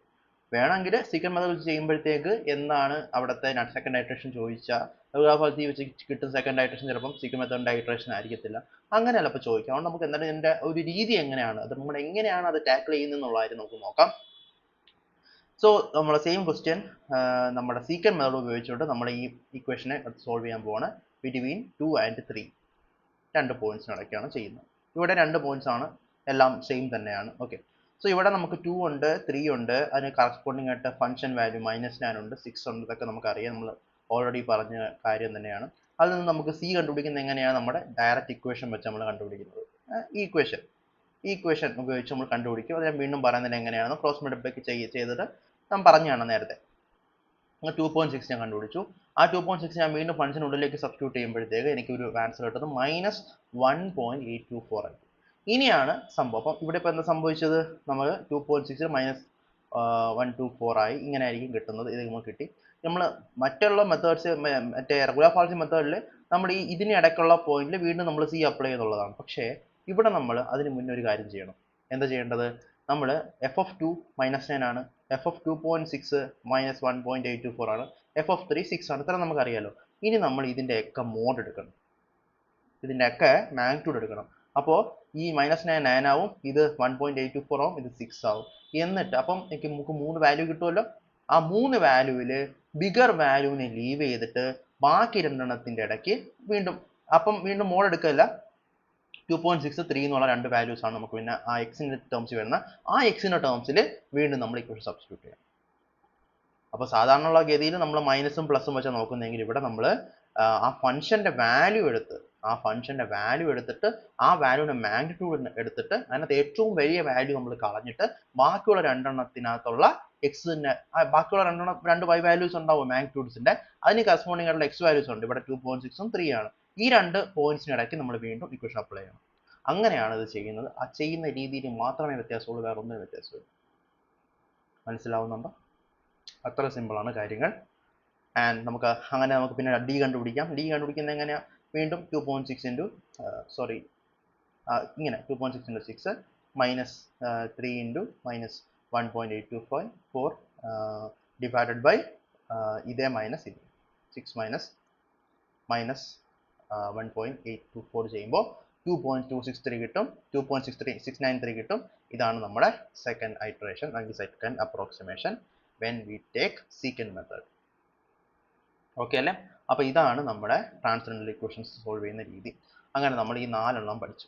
വേണമെങ്കിൽ സീക്കൻഡ് മെത്തേഡ് വെച്ച് ചെയ്യുമ്പോഴത്തേക്ക് എന്താണ് അവിടുത്തെ സെക്കൻഡ് ഐട്രേഷൻ ചോദിച്ചാൽ റെഗുലാർ ഫാൾസി വെച്ച് കിട്ടുന്ന സെക്കൻഡ് ഐട്രേഷൻ ചിലപ്പം സീക്കൻഡ് മെത്തേഡിന്റെ ഐട്രേഷൻ ആയിരിക്കത്തില്ല. അങ്ങനെയല്ല ഇപ്പോൾ ചോദിക്കാം. അതുകൊണ്ട് നമുക്ക് എന്താണ് ഇതിന്റെ ഒരു രീതി എങ്ങനെയാണ്, അത് നമ്മൾ എങ്ങനെയാണ് അത് ടാക്കിൾ ചെയ്യുന്നത് എന്നുള്ളതായിട്ട് നമുക്ക് നോക്കാം. സോ നമ്മുടെ സെയിം ക്വസ്റ്റ്യൻ നമ്മുടെ സീക്കൻഡ് മെത്തേഡ് ഉപയോഗിച്ചുകൊണ്ട് നമ്മൾ ഈ ഇക്വേഷനെ സോൾവ് ചെയ്യാൻ പോവാണ്. ബിറ്റ്വീൻ 2 and 3 രണ്ട് പോയിന്റ്സിനിടയ്ക്കാണ് ചെയ്യുന്നത്. ഇവിടെ 2 പോയിന്റ്സ് ആണ്, എല്ലാം സെയിം തന്നെയാണ്. ഓക്കെ, സോ ഇവിടെ നമുക്ക് 2 ഉണ്ട്, 3 ഉണ്ട്, അതിന് കറസ്പോണ്ടിങ് ആയിട്ട് ഫംഗ്ഷൻ വാല്യൂ -9 ഉണ്ട്, 6 ഉണ്ട്. ഇതൊക്കെ നമുക്കറിയാം, നമ്മൾ ഓൾറെഡി പറഞ്ഞ കാര്യം തന്നെയാണ്. അതിൽ നിന്ന് നമുക്ക് സി കണ്ടുപിടിക്കുന്നത് എങ്ങനെയാണ്, നമ്മുടെ ഡയറക്റ്റ് ഇക്വേഷൻ വെച്ച് നമ്മൾ കണ്ടുപിടിക്കുന്നത്. ഈ ഇക്വേഷൻ ഉപയോഗിച്ച് നമ്മൾ കണ്ടുപിടിക്കും. അത് ഞാൻ വീണ്ടും പറയുന്നത് എങ്ങനെയാണെന്ന് ക്രോസ് മൾട്ടിപ്ലൈ ചെയ്തിട്ട് ഞാൻ പറഞ്ഞതാണ് നേരത്തെ. 2.6 ഞാൻ കണ്ടുപിടിച്ചു. ആ 2.6 ഞാൻ വീണ്ടും ഫംഗ്ഷനുള്ളിലേക്ക് സബ്സ്റ്റിറ്റ്യൂട്ട് ചെയ്യുമ്പോഴത്തേക്ക് എനിക്ക് ഒരു ആൻസർ കിട്ടുന്നത് -1.824 ആയി. ഇനിയാണ് സംഭവം. അപ്പം ഇവിടെ ഇപ്പോൾ എന്താ സംഭവിച്ചത്, നമ്മൾ 2.6 -124 ആയി. ഇങ്ങനെ ആയിരിക്കും കിട്ടുന്നത്. ഇത് നമുക്ക് കിട്ടി. നമ്മൾ മറ്റുള്ള മെത്തേഡ്സ്, മറ്റേ റെഗുലാർ ഫാൾസി മെത്തേഡിൽ നമ്മൾ ഇതിന് ഇടയ്ക്കുള്ള പോയിന്റിൽ വീണ്ടും നമ്മൾ സി അപ്ലൈ ചെയ്യുന്നുള്ളതാണ്. പക്ഷേ ഇവിടെ നമ്മൾ അതിന് മുന്നേ ഒരു കാര്യം ചെയ്യണം. എന്താ ചെയ്യേണ്ടത്, നമ്മൾ f(2) -9 ആണ്, f(2.6) -1.824 ആണ്, f(3) 6 ആണ്. ഇത്ര നമുക്കറിയാലോ. ഇനി നമ്മൾ ഇതിൻ്റെയൊക്കെ മോഡ് എടുക്കണം, ഇതിൻ്റെയൊക്കെ മാഗ്നിറ്റ്യൂഡ് എടുക്കണം. അപ്പോൾ ഈ -9 9 ആവും, ഇത് 1.824 ആവും, ഇത് 6 ആവും. എന്നിട്ട് അപ്പം നമുക്ക് 3 വാല്യൂ കിട്ടുമല്ലോ. ആ 3 വാല്യൂവിൽ ബിഗർ വാല്യൂവിനെ ലീവ് ചെയ്തിട്ട് ബാക്കി രണ്ടെണ്ണത്തിൻ്റെ ഇടയ്ക്ക് വീണ്ടും മോഡ് എടുക്കില്ല. 2.6, 3 എന്നുള്ള 2 വാല്യൂസ് ആണ് നമുക്ക് പിന്നെ ആ എക്സിൻ്റെ ടേംസിൽ വരുന്ന. ആ എക്സിൻ്റെ ടേംസിൽ വീണ്ടും നമ്മൾ ഇക്വേഷൻ സബ്സ്റ്റിറ്റ്യൂട്ട് ചെയ്യാം. അപ്പോൾ സാധാരണയുള്ള ഗതിയിൽ നമ്മൾ മൈനസും പ്ലസും വെച്ചാൽ നോക്കുന്നതെങ്കിൽ ഇവിടെ നമ്മൾ ആ ഫംഗ്ഷൻ്റെ വാല്യൂ എടുത്തിട്ട് ആ വാല്യൂവിൻ്റെ മാഗ്നിറ്റ്യൂഡ് എടുത്തിട്ട് അതിനകത്ത് ഏറ്റവും വലിയ വാല്യൂ നമ്മൾ കളഞ്ഞിട്ട് ബാക്കിയുള്ള രണ്ടെണ്ണത്തിനകത്തുള്ള എക്സിൻ്റെ ബാക്കിയുള്ള രണ്ട് y വാല്യൂസ് ഉണ്ടാവും മാഗ്നിറ്റ്യൂഡ്സിൻ്റെ, അതിന് കറസ്പോണ്ടിങ് ആയിട്ടുള്ള x വാല്യൂസ് ഉണ്ട്. ഇവിടെ 2.6 ഉം 3 ആണ്. ഈ 2 പോയിന്റ്സിനിടയ്ക്ക് നമ്മൾ വീണ്ടും ഇക്വേഷൻ അപ്ലൈ ചെയ്യണം. അങ്ങനെയാണ് ഇത് ചെയ്യുന്നത്. ആ ചെയ്യുന്ന രീതിയിൽ മാത്രമേ വ്യത്യാസമുള്ളൂ, വേറെ ഒന്നും വ്യത്യാസമില്ല. മനസ്സിലാവുന്നുണ്ടോ? അത്ര സിമ്പിളാണ് കാര്യങ്ങൾ. ആൻഡ് നമുക്ക് പിന്നെ ഡി കണ്ടുപിടിക്കാം. ഡി കണ്ടുപിടിക്കുന്നത് എങ്ങനെയാണ്, വീണ്ടും 2.6 ഇൻറ്റു ഇങ്ങനെ 2.6 ഇൻറ്റു 6 -3 ഇൻറ്റു -1.824 ഡിവൈഡഡ് ബൈ ഇതേ മൈനസ് ഇത് 6 മൈനസ് 1.824 ചെയ്യുമ്പോൾ 2.263 കിട്ടും, 2.693 കിട്ടും. ഇതാണ് നമ്മുടെ സെക്കൻഡ് ഐറ്ററേഷൻ അല്ലെങ്കിൽ second approximation when we take secant method. Okay അല്ലേ? അപ്പോൾ ഇതാണ് നമ്മുടെ ട്രാൻസ്ജെൻഡർ ഇക്വേഷൻസ് സോൾവ് ചെയ്യുന്ന രീതി. അങ്ങനെ നമ്മൾ ഈ 4 എണ്ണം പഠിച്ചു.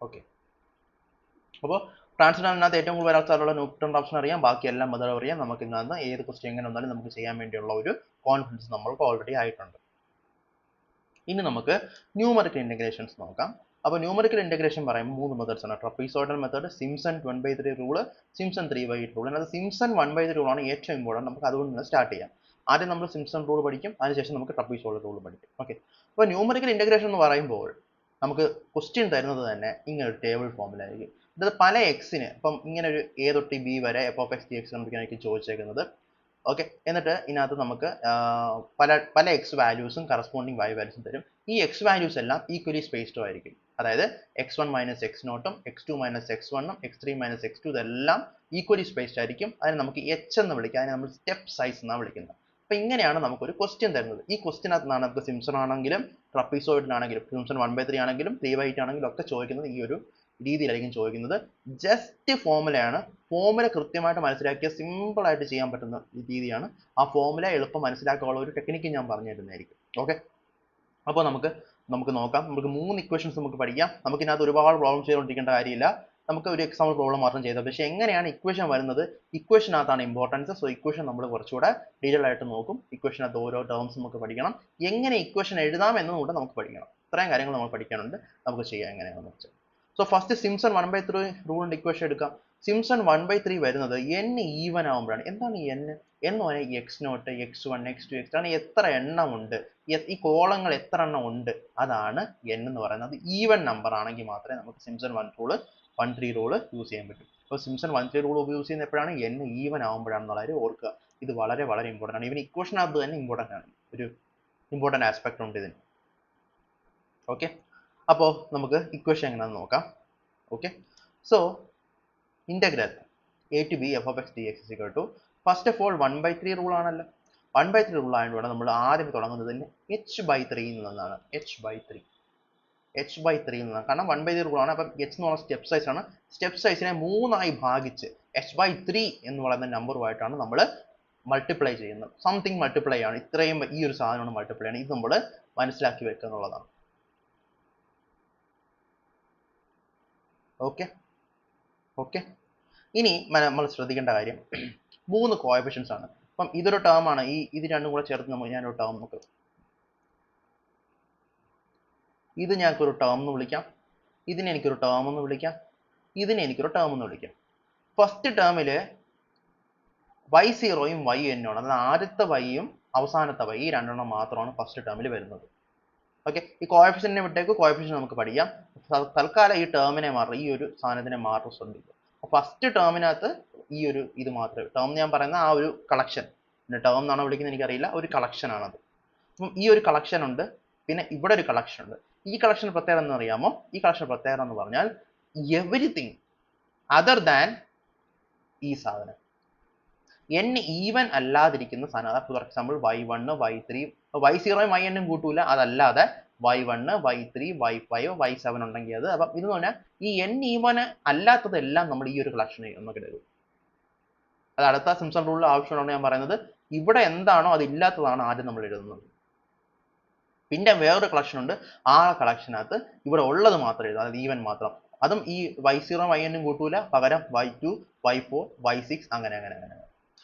ഓക്കെ, അപ്പോൾ ട്രാൻസ്ജെൻഡറിനകത്ത് ഏറ്റവും കൂടുതൽ വരാൻ സാധ്യതയുള്ള ന്യൂട്ടൺ റാഫ്സൺ അറിയാം, ബാക്കി എല്ലാ മെത്തേഡും അറിയാം. നമുക്ക് ഇന്ന് ഏത് ക്വസ്റ്റ്യൻ എങ്ങനെ വന്നാലും നമുക്ക് ചെയ്യാൻ വേണ്ടിയുള്ള ഒരു കോൺഫിഡൻസ് നമ്മൾക്ക് ഓൾറെഡി ആയിട്ടുണ്ട്. ഇനി നമുക്ക് ന്യൂമറിക്കൽ ഇൻ്റഗ്രേഷൻസ് നോക്കാം. അപ്പോൾ ന്യൂമറിക്കൽ ഇൻ്റഗ്രേഷൻ പറയുമ്പോൾ 3 മെത്തേഡ്സ് ആണ്. Trapezoidal method, Simpson 1/3 rule, Simpson 3/8 rule. അത് സിംപ്സൺ 1/3 റൂളാണ് ഏറ്റവും ഇമ്പോർട്ടൻറ്റ്. നമുക്ക് അതുകൊണ്ട് തന്നെ സ്റ്റാർട്ട് ചെയ്യാം. ആദ്യം നമ്മൾ സിംപ്സൺ റൂൾ പഠിക്കും, അതിനുശേഷം നമുക്ക് ട്രപ്പീസോയിഡൽ റൂൾ പഠിക്കും. ഓക്കെ, അപ്പോൾ ന്യൂമറിക്കൽ ഇൻ്റഗ്രേഷൻ എന്ന് പറയുമ്പോൾ നമുക്ക് ക്വസ്റ്റ്യൻ തരുന്നത് തന്നെ ഇങ്ങനെ ഒരു ടേബിൾ ഫോമിലായിരിക്കും. ഇത് പല എക്സിന് ഇപ്പം ഇങ്ങനെ ഒരു a തൊട്ട് b വരെ f(x, dx) കണ്ടുപിടിക്കാനായിരിക്കും ചോദിച്ചേക്കുന്നത്. ഓക്കെ, എന്നിട്ട് ഇതിനകത്ത് നമുക്ക് പല എക്സ് വാല്യൂസും കറസ്പോണ്ടിങ് y വാല്യൂസും തരും. ഈ എക്സ് വാല്യൂസ് എല്ലാം ഈക്വലി സ്പേസ്ഡും ആയിരിക്കും. അതായത് x1 - x0 x2 - x1 x3 - x2 ഇതെല്ലാം ഈക്വലി സ്പേസ്ഡ് ആയിരിക്കും. അതിനെ നമുക്ക് h എന്ന് വിളിക്കാം. അതിനെ നമ്മൾ സ്റ്റെപ്പ് സൈസ് എന്നാണ് വിളിക്കുന്നത്. അപ്പോൾ ഇങ്ങനെയാണ് നമുക്കൊരു ക്വസ്റ്റ്യൻ തരുന്നത്. ഈ ക്വസ്റ്റ്യനകത്ത് നിന്നാണ് നമുക്ക് സിംപ്സൺ ആണെങ്കിലും ട്രപ്പീസോയിഡിനാണെങ്കിലും സിംപ്സൺ 1/3 ആണെങ്കിലും 3/8 ആണെങ്കിലും ഒക്കെ ചോദിക്കുന്നത് ഈ ഒരു രീതിയിലായിരിക്കും ചോദിക്കുന്നത്. ജസ്റ്റ് ഫോമുലയാണ്. ഫോമുല കൃത്യമായിട്ട് മനസ്സിലാക്കിയ സിമ്പിൾ ആയിട്ട് ചെയ്യാൻ പറ്റുന്ന രീതിയാണ്. ആ ഫോമുല എളുപ്പം മനസ്സിലാക്കാനുള്ള ഒരു ടെക്നിക്ക് ഞാൻ പറഞ്ഞു തരുന്നതായിരിക്കും. ഓക്കെ, അപ്പോൾ നമുക്ക് നോക്കാം. നമുക്ക് 3 ഇക്വേഷൻസ് നമുക്ക് പഠിക്കാം. നമുക്ക് ഇതിനകത്ത് ഒരുപാട് പ്രോബ്ലം ചെയ്തുകൊണ്ടിരിക്കേണ്ട കാര്യമില്ല. നമുക്ക് ഒരു എക്സാമ്പിൾ പ്രോബ്ലം മാത്രം ചെയ്താൽ. പക്ഷേ എങ്ങനെയാണ് ഇക്വേഷൻ വരുന്നത്, ഇക്വേഷനകത്താണ് ഇമ്പോർട്ടൻസ്. സോ ഇക്വേഷൻ നമ്മൾ കുറച്ചുകൂടെ ഡീറ്റെയിൽ ആയിട്ട് നോക്കും. ഇക്വേഷനകത്ത് ഓരോ ടേംസ് നമുക്ക് പഠിക്കണം. എങ്ങനെ ഇക്വേഷൻ എഴുതാം എന്നും കൂടെ നമുക്ക് പഠിക്കണം. ഇത്രയും കാര്യങ്ങൾ നമ്മൾ പഠിക്കാനുണ്ട്. നമുക്ക് ചെയ്യാം എങ്ങനെയാണെന്ന് വെച്ചാൽ. സോ ഫസ്റ്റ് സിംപ്സൺ 1/3 റൂളിന്റെ ഇക്വേഷൻ എടുക്കാം. സിംപ്സൺ 1/3 വരുന്നത് n ഈവൻ ആകുമ്പോഴാണ്. എന്താണ് n എന്ന് പറഞ്ഞാൽ x0, x1, x2, x അങ്ങനെ എത്ര എണ്ണം ഉണ്ട്, ഈ കോളങ്ങൾ എത്ര എണ്ണം ഉണ്ട്, അതാണ് n എന്ന് പറയുന്നത്. ഈവൻ നമ്പർ ആണെങ്കിൽ മാത്രമേ നമുക്ക് സിംപ്സൺ 1/3 റൂൾ യൂസ് ചെയ്യാൻ പറ്റും. അപ്പോൾ സിംപ്സൺ 1/3 റൂൾ യൂസ് ചെയ്യുന്ന എപ്പോഴാണ്, n ഈവൻ ആകുമ്പോഴാണെന്നുള്ള കാര്യം ഓർക്കുക. ഇത് വളരെ വളരെ ഇമ്പോർട്ടൻ്റ് ആണ്. ഈവൻ ഇക്വേഷനകത്ത് തന്നെ ഇമ്പോർട്ടൻ്റ് ആണ്. ഒരു ഇമ്പോർട്ടൻ്റ് ആസ്പെക്ട് ഉണ്ട് ഇതിന്. ഓക്കെ, അപ്പോൾ നമുക്ക് ഇക്വേഷൻ എങ്ങനെയാണെന്ന് നോക്കാം. Okay, so integral a to b f of x dx is equal to, first of all 1/3 rule ആണല്ലോ. 1/3 റൂൾ ആയതുകൊണ്ട് നമ്മൾ ആദ്യം തുടങ്ങുന്നത് h/3 നിന്നാണ്. h/3 നിന്നാണ്. കാരണം 1/3 റൂൾ ആണ്. അപ്പം h എന്ന് പറഞ്ഞ സ്റ്റെപ്പ് സൈസ് ആണ്. സ്റ്റെപ്പ് സൈസിനെ 3 ഭാഗിച്ച് h/3 എന്ന് പറയുന്ന നമ്പറുമായിട്ടാണ് നമ്മൾ മൾട്ടിപ്ലൈ ചെയ്യുന്നത്. സംതിങ് മൾട്ടിപ്ലൈ ആണ്. ഇത്രയും ഈ ഒരു സാധനമാണ് മൾട്ടിപ്ലൈ ആണ്. ഇത് നമ്മൾ മനസ്സിലാക്കി വെക്കുക എന്നുള്ളതാണ്. ഓക്കെ ഓക്കെ ഇനി നമ്മൾ ശ്രദ്ധിക്കേണ്ട കാര്യം 3 കോഎഫിഷ്യൻസ് ആണ്. അപ്പം ഇതൊരു ടേം ആണ്. ഇത് രണ്ടും കൂടെ ചേർത്ത് ഞാനൊരു ടേം നോക്കാം. ഇത് ഞങ്ങൾക്കൊരു ടേം എന്ന് വിളിക്കാം. ഇതിനെ എനിക്കൊരു ടേം എന്ന് വിളിക്കാം. ഇതിനെ എനിക്കൊരു ടേം എന്ന് വിളിക്കാം. ഫസ്റ്റ് ടേമിൽ y0യും yn ആണ്. അതായത് ആദ്യത്തെ വൈയും അവസാനത്തെ വൈ, ഈ രണ്ടെണ്ണം മാത്രമാണ് ഫസ്റ്റ് ടേമിൽ വരുന്നത്. ഓക്കെ, ഈ കോഎഫിഷ്യന്റിനെ വിട്ടേക്ക്. കോഎഫിഷ്യൻ നമുക്ക് പഠിക്കാം. തൽക്കാലം ഈ ടേമിനെ മാത്രം, ഈ ഒരു സാധനത്തിനെ മാത്രം ശ്രദ്ധിക്കുക. ഫസ്റ്റ് ടേമിനകത്ത് ഈ ഒരു ഇത് മാത്രമേ, ടേം ഞാൻ പറയുന്ന ആ ഒരു കളക്ഷൻ, പിന്നെ ടേം എന്നാണോ വിളിക്കുന്നത് എനിക്കറിയില്ല, ഒരു കളക്ഷൻ ആണത്. അപ്പം ഈ ഒരു കളക്ഷൻ ഉണ്ട്, പിന്നെ ഇവിടെ ഒരു കളക്ഷൻ ഉണ്ട്. ഈ കളക്ഷൻ പ്രത്യേകത എന്ന് അറിയാമോ? ഈ കളക്ഷൻ പ്രത്യേകത എന്ന് പറഞ്ഞാൽ എവരിതിങ് അതർ ദാൻ ഈ സാധനം n ഈവൻ അല്ലാതിരിക്കുന്ന സാധനം. അതായത് for example y1, y3, y0യും yn കൂട്ടൂല. അതല്ലാതെ y1, y3, y5, y7 ഉണ്ടെങ്കിൽ അത്. അപ്പം ഇതെന്ന് പറഞ്ഞാൽ ഈ n ഈവൻ അല്ലാത്തതെല്ലാം നമ്മൾ ഈ ഒരു കളക്ഷനിൽ നമുക്ക് എടുക്കും. അത് അടുത്ത സിംപ്സൺ റൂളിൽ ആവശ്യമുള്ളതാണ് ഞാൻ പറയുന്നത്. ഇവിടെ എന്താണോ അതില്ലാത്തതാണ് ആദ്യം നമ്മൾ എഴുതുന്നത്. പിന്നെ വേറൊരു കളക്ഷൻ ഉണ്ട്. ആ കളക്ഷനകത്ത് ഇവിടെ ഉള്ളത് മാത്രം എഴുതും. അതായത് ഈവൻ മാത്രം. അതും ഈ y0 yn കൂട്ടൂല. പകരം y2, y4, y6 അങ്ങനെ അങ്ങനെ അങ്ങനെ.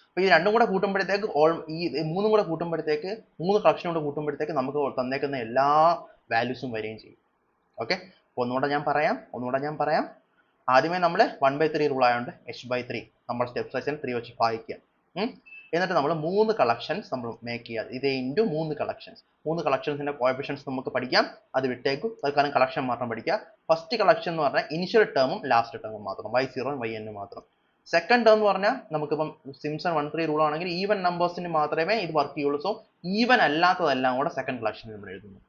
അപ്പോൾ ഈ രണ്ടും കൂടെ കൂട്ടുമ്പോഴത്തേക്ക്, ഈ മൂന്നും കൂടെ കൂട്ടുമ്പോഴത്തേക്ക്, 3 കളക്ഷൻ കൂടെ കൂട്ടുമ്പോഴത്തേക്ക് നമുക്ക് തന്നേക്കുന്ന എല്ലാ വാല്യൂസും വരികയും ചെയ്യും. ഓക്കെ, ഒന്നുകൂടെ ഞാൻ പറയാം. ആദ്യമേ നമ്മൾ 1/3 റൂൾ ആയതുകൊണ്ട് h/3 നമ്മൾ സ്റ്റെപ്പ് സൈസിന് 3 വെച്ച് ഭാഗിക്കുക. എന്നിട്ട് നമ്മൾ 3 കളക്ഷൻസ് നമ്മൾ മേക്ക് ചെയ്യുക. ഇത് ഇൻറ്റു 3 കളക്ഷൻസ്. 3 കളക്ഷൻസിന്റെ കോഎഫിഷ്യൻസ് നമുക്ക് പഠിക്കാം. അത് വിട്ടേക്കും. തൽക്കാലം കളക്ഷൻ മാത്രം പഠിക്കുക. ഫസ്റ്റ് കളക്ഷൻ എന്ന് പറഞ്ഞാൽ ഇനിഷ്യൽ ടേമും ലാസ്റ്റ് ടേമും മാത്രം, y0 yn മാത്രം. സെക്കൻഡ് ടേം എന്ന് പറഞ്ഞാൽ നമുക്കിപ്പം സിംപ്സൺ 1/3 റൂൾ ആണെങ്കിൽ ഈവൻ നമ്പേഴ്സിന് മാത്രമേ ഇത് വർക്ക് ചെയ്യുള്ളൂ. സോ ഈവൻ അല്ലാത്തതെല്ലാം കൂടെ സെക്കൻഡ് കളക്ഷനിൽ നമ്മൾ എഴുതുന്നു.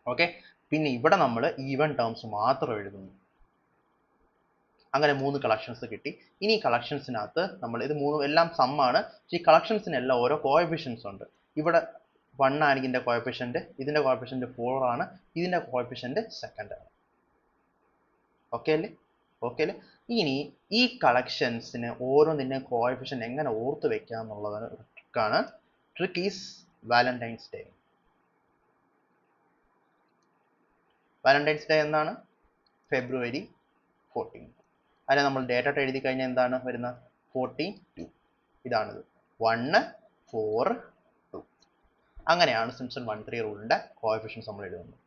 ഓക്കെ, പിന്നെ ഇവിടെ നമ്മൾ ഈവൻ ടേംസ് മാത്രം എഴുതുന്നു. അങ്ങനെ 3 കളക്ഷൻസ് കിട്ടി. ഇനി കളക്ഷൻസിനകത്ത് നമ്മൾ ഇത് 3 എല്ലാം സം ആണ്. ഈ കളക്ഷൻസിനെല്ലാം ഓരോ കോഎഫിഷ്യൻസ് ഉണ്ട്. ഇവിടെ 1 ആണ് ഇതിന്റെ കോഎഫിഷ്യന്റ്, ഇതിന്റെ കോഎഫിഷ്യന്റ് 4 ആണ്, ഇതിന്റെ കോഎഫിഷ്യന്റ് സെക്കൻഡ് ആണ്. ഓക്കെ അല്ലേ? ഇനി ഈ കളക്ഷൻസിന് ഓരോന്നിന്റെ കോഎഫിഷ്യന്റ് എങ്ങനെ ഓർത്ത് വെക്കുക എന്നുള്ളതാണ് ഒരു ട്രിക്കാണ്. Trick is Valentine's day. Valentine's day എന്താണ്? ഫെബ്രുവരി 14. അതിനെ നമ്മൾ ഡേറ്റ് എഴുതി കഴിഞ്ഞാൽ എന്താണ് വരുന്നത്? 42. ഇതാണിത് 1, 4, 2. അങ്ങനെയാണ് സിംപ്സൺ 1/3 റൂളിന്റെ കോഎഫിഷ്യൻസ് നമ്മൾ എഴുതുന്നത്.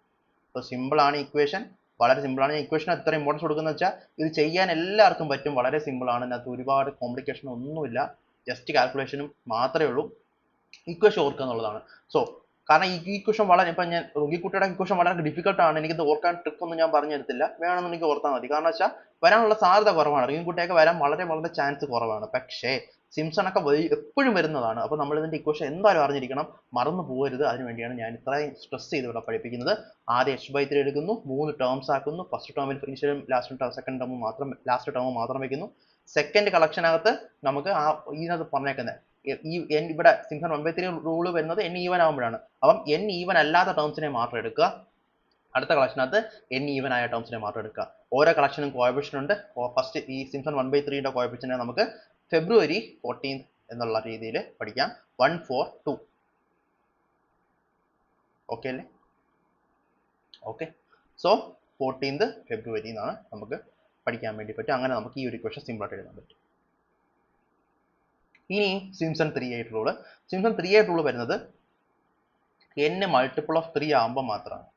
അപ്പോൾ സിമ്പിളാണ് ഇക്വേഷൻ, വളരെ സിമ്പിളാണ്. ഇക്വേഷൻ എത്ര ഇമ്പോർട്ടൻസ് കൊടുക്കുന്നത് വെച്ചാൽ ഇത് ചെയ്യാൻ എല്ലാവർക്കും പറ്റും. വളരെ സിമ്പിളാണ്. ഇതിനകത്ത് ഒരുപാട് കോംപ്ലിക്കേഷൻ ഒന്നുമില്ല. ജസ്റ്റ് കാൽക്കുലേഷനും മാത്രമേ ഉള്ളൂ. ഇക്വേഷൻ ഓർക്കുക എന്നുള്ളതാണ്. സോ കാരണം ഈ ഇക്വേഷൻ വളരെ, ഇപ്പം ഞാൻ റുഗിക്കുട്ടിയുടെ ഇക്വേഷൻ വളരെ ഡിഫിക്കൽട്ട് ആണ്. എനിക്കിത് ഓർക്കാൻ ട്രിക്ക് ഒന്നും ഞാൻ പറഞ്ഞു തരത്തില്ല. വേണമെന്നുണ്ടെങ്കിൽ ഓർത്താൽ മതി. കാരണം വെച്ചാൽ വരാനുള്ള സാധ്യത കുറവാണ്. റുഗിക്കുട്ടിയൊക്കെ വരാൻ വളരെ വളരെ ചാൻസ് കുറവാണ്. പക്ഷേ സിംപ്സൺ ഒക്കെ എപ്പോഴും വരുന്നതാണ്. അപ്പോൾ നമ്മൾ ഇതിന്റെ ഇക്വേഷൻ എന്തായാലും അറിഞ്ഞിരിക്കണം, മറന്നു പോകരുത്. അതിനുവേണ്ടിയാണ് ഞാൻ ഇത്രയും സ്ട്രെസ് ചെയ്ത് ഇവിടെ പഠിപ്പിക്കുന്നത്. ആദ്യം h/3 എടുക്കുന്നു, 3 ടേംസ് ആക്കുന്നു. ഫസ്റ്റ് ടേമിൽ ഇനിഷ്യലും സെക്കൻഡ് ടേമും മാത്രം, ലാസ്റ്റ് ടേമും മാത്രം വെക്കുന്നു. സെക്കൻഡ് കളക്ഷനകത്ത് നമുക്ക് ഇതിനകത്ത് പറഞ്ഞേക്കുന്നത് ഈ ഇവിടെ സിംപ്സൺ 1/3 റൂള് വരുന്നത് n ഈവൻ ആകുമ്പോഴാണ്. അപ്പം n ഈവൻ അല്ലാത്ത ടേംസിനെ മാത്രം എടുക്കുക. അടുത്ത കളക്ഷനകത്ത് n ഈവൻ ആയ ടേംസിനെ മാത്രം എടുക്കുക. ഓരോ കളക്ഷനും കോഎഫിഷ്യന്റ് ഉണ്ട്. ഫസ്റ്റ് ഈ സിംപ്സൺ 1/3യുടെ കോഎഫിഷ്യന്റിനെ നമുക്ക് ഫെബ്രുവരി 14 എന്നുള്ള രീതിയിൽ പഠിക്കാം. 142. ഓക്കെ അല്ലേ? ഓക്കെ, സോ 14th ഫെബ്രുവരി എന്നാണ് നമുക്ക് പഠിക്കാൻ വേണ്ടി പറ്റും. അങ്ങനെ നമുക്ക് ഈ ഒരു ഇക്വേഷൻ സിമ്പിൾ ആയിട്ട് എഴുതാൻ പറ്റും. ഇനി സിംപ്സൺ 3/8 റൂള്. സിംപ്സൺ 3/8 റൂള് വരുന്നത് n മൾട്ടിപ്പിൾ ഓഫ് 3 ആകുമ്പോൾ മാത്രമാണ്.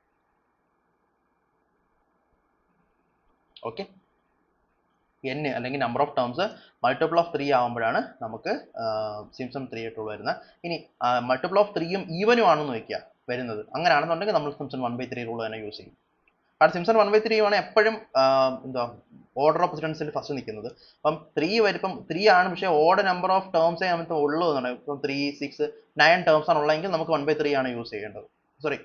ഓക്കെ, n അല്ലെങ്കിൽ number of terms multiple of 3 ആകുമ്പോഴാണ് നമുക്ക് സിംപ്സൺ 3/8 റൂൾ വരുന്നത്. ഇനി മൾട്ടിപ്പിൾ ഓഫ് 3യും ഈവനും ആണെന്ന് വയ്ക്കുക വരുന്നത്. അങ്ങനെയാണെന്നുണ്ടെങ്കിൽ നമ്മൾ സിംപ്സൺ 1/3 റൂൾ തന്നെ യൂസ് ചെയ്യും. കാരണം സിംപ്സൺ 1/3 ആണ് എപ്പോഴും എന്താ ഓർഡർ ഓഫ് പ്രസിഡൻസിൽ ഫസ്റ്റ് നിൽക്കുന്നത്. അപ്പം 3 വരുമ്പം 3 ആണ്, പക്ഷേ ഓഡ് നമ്പർ ഓഫ് ടേംസേ നമുക്ക് ഉള്ളൂ എന്നാണ്. ഇപ്പം 3, 6, 9 ടേംസ് ആണ് ഉള്ളതെങ്കിൽ നമുക്ക് 1/3 ആണ് യൂസ് ചെയ്യേണ്ടത്. സോറി,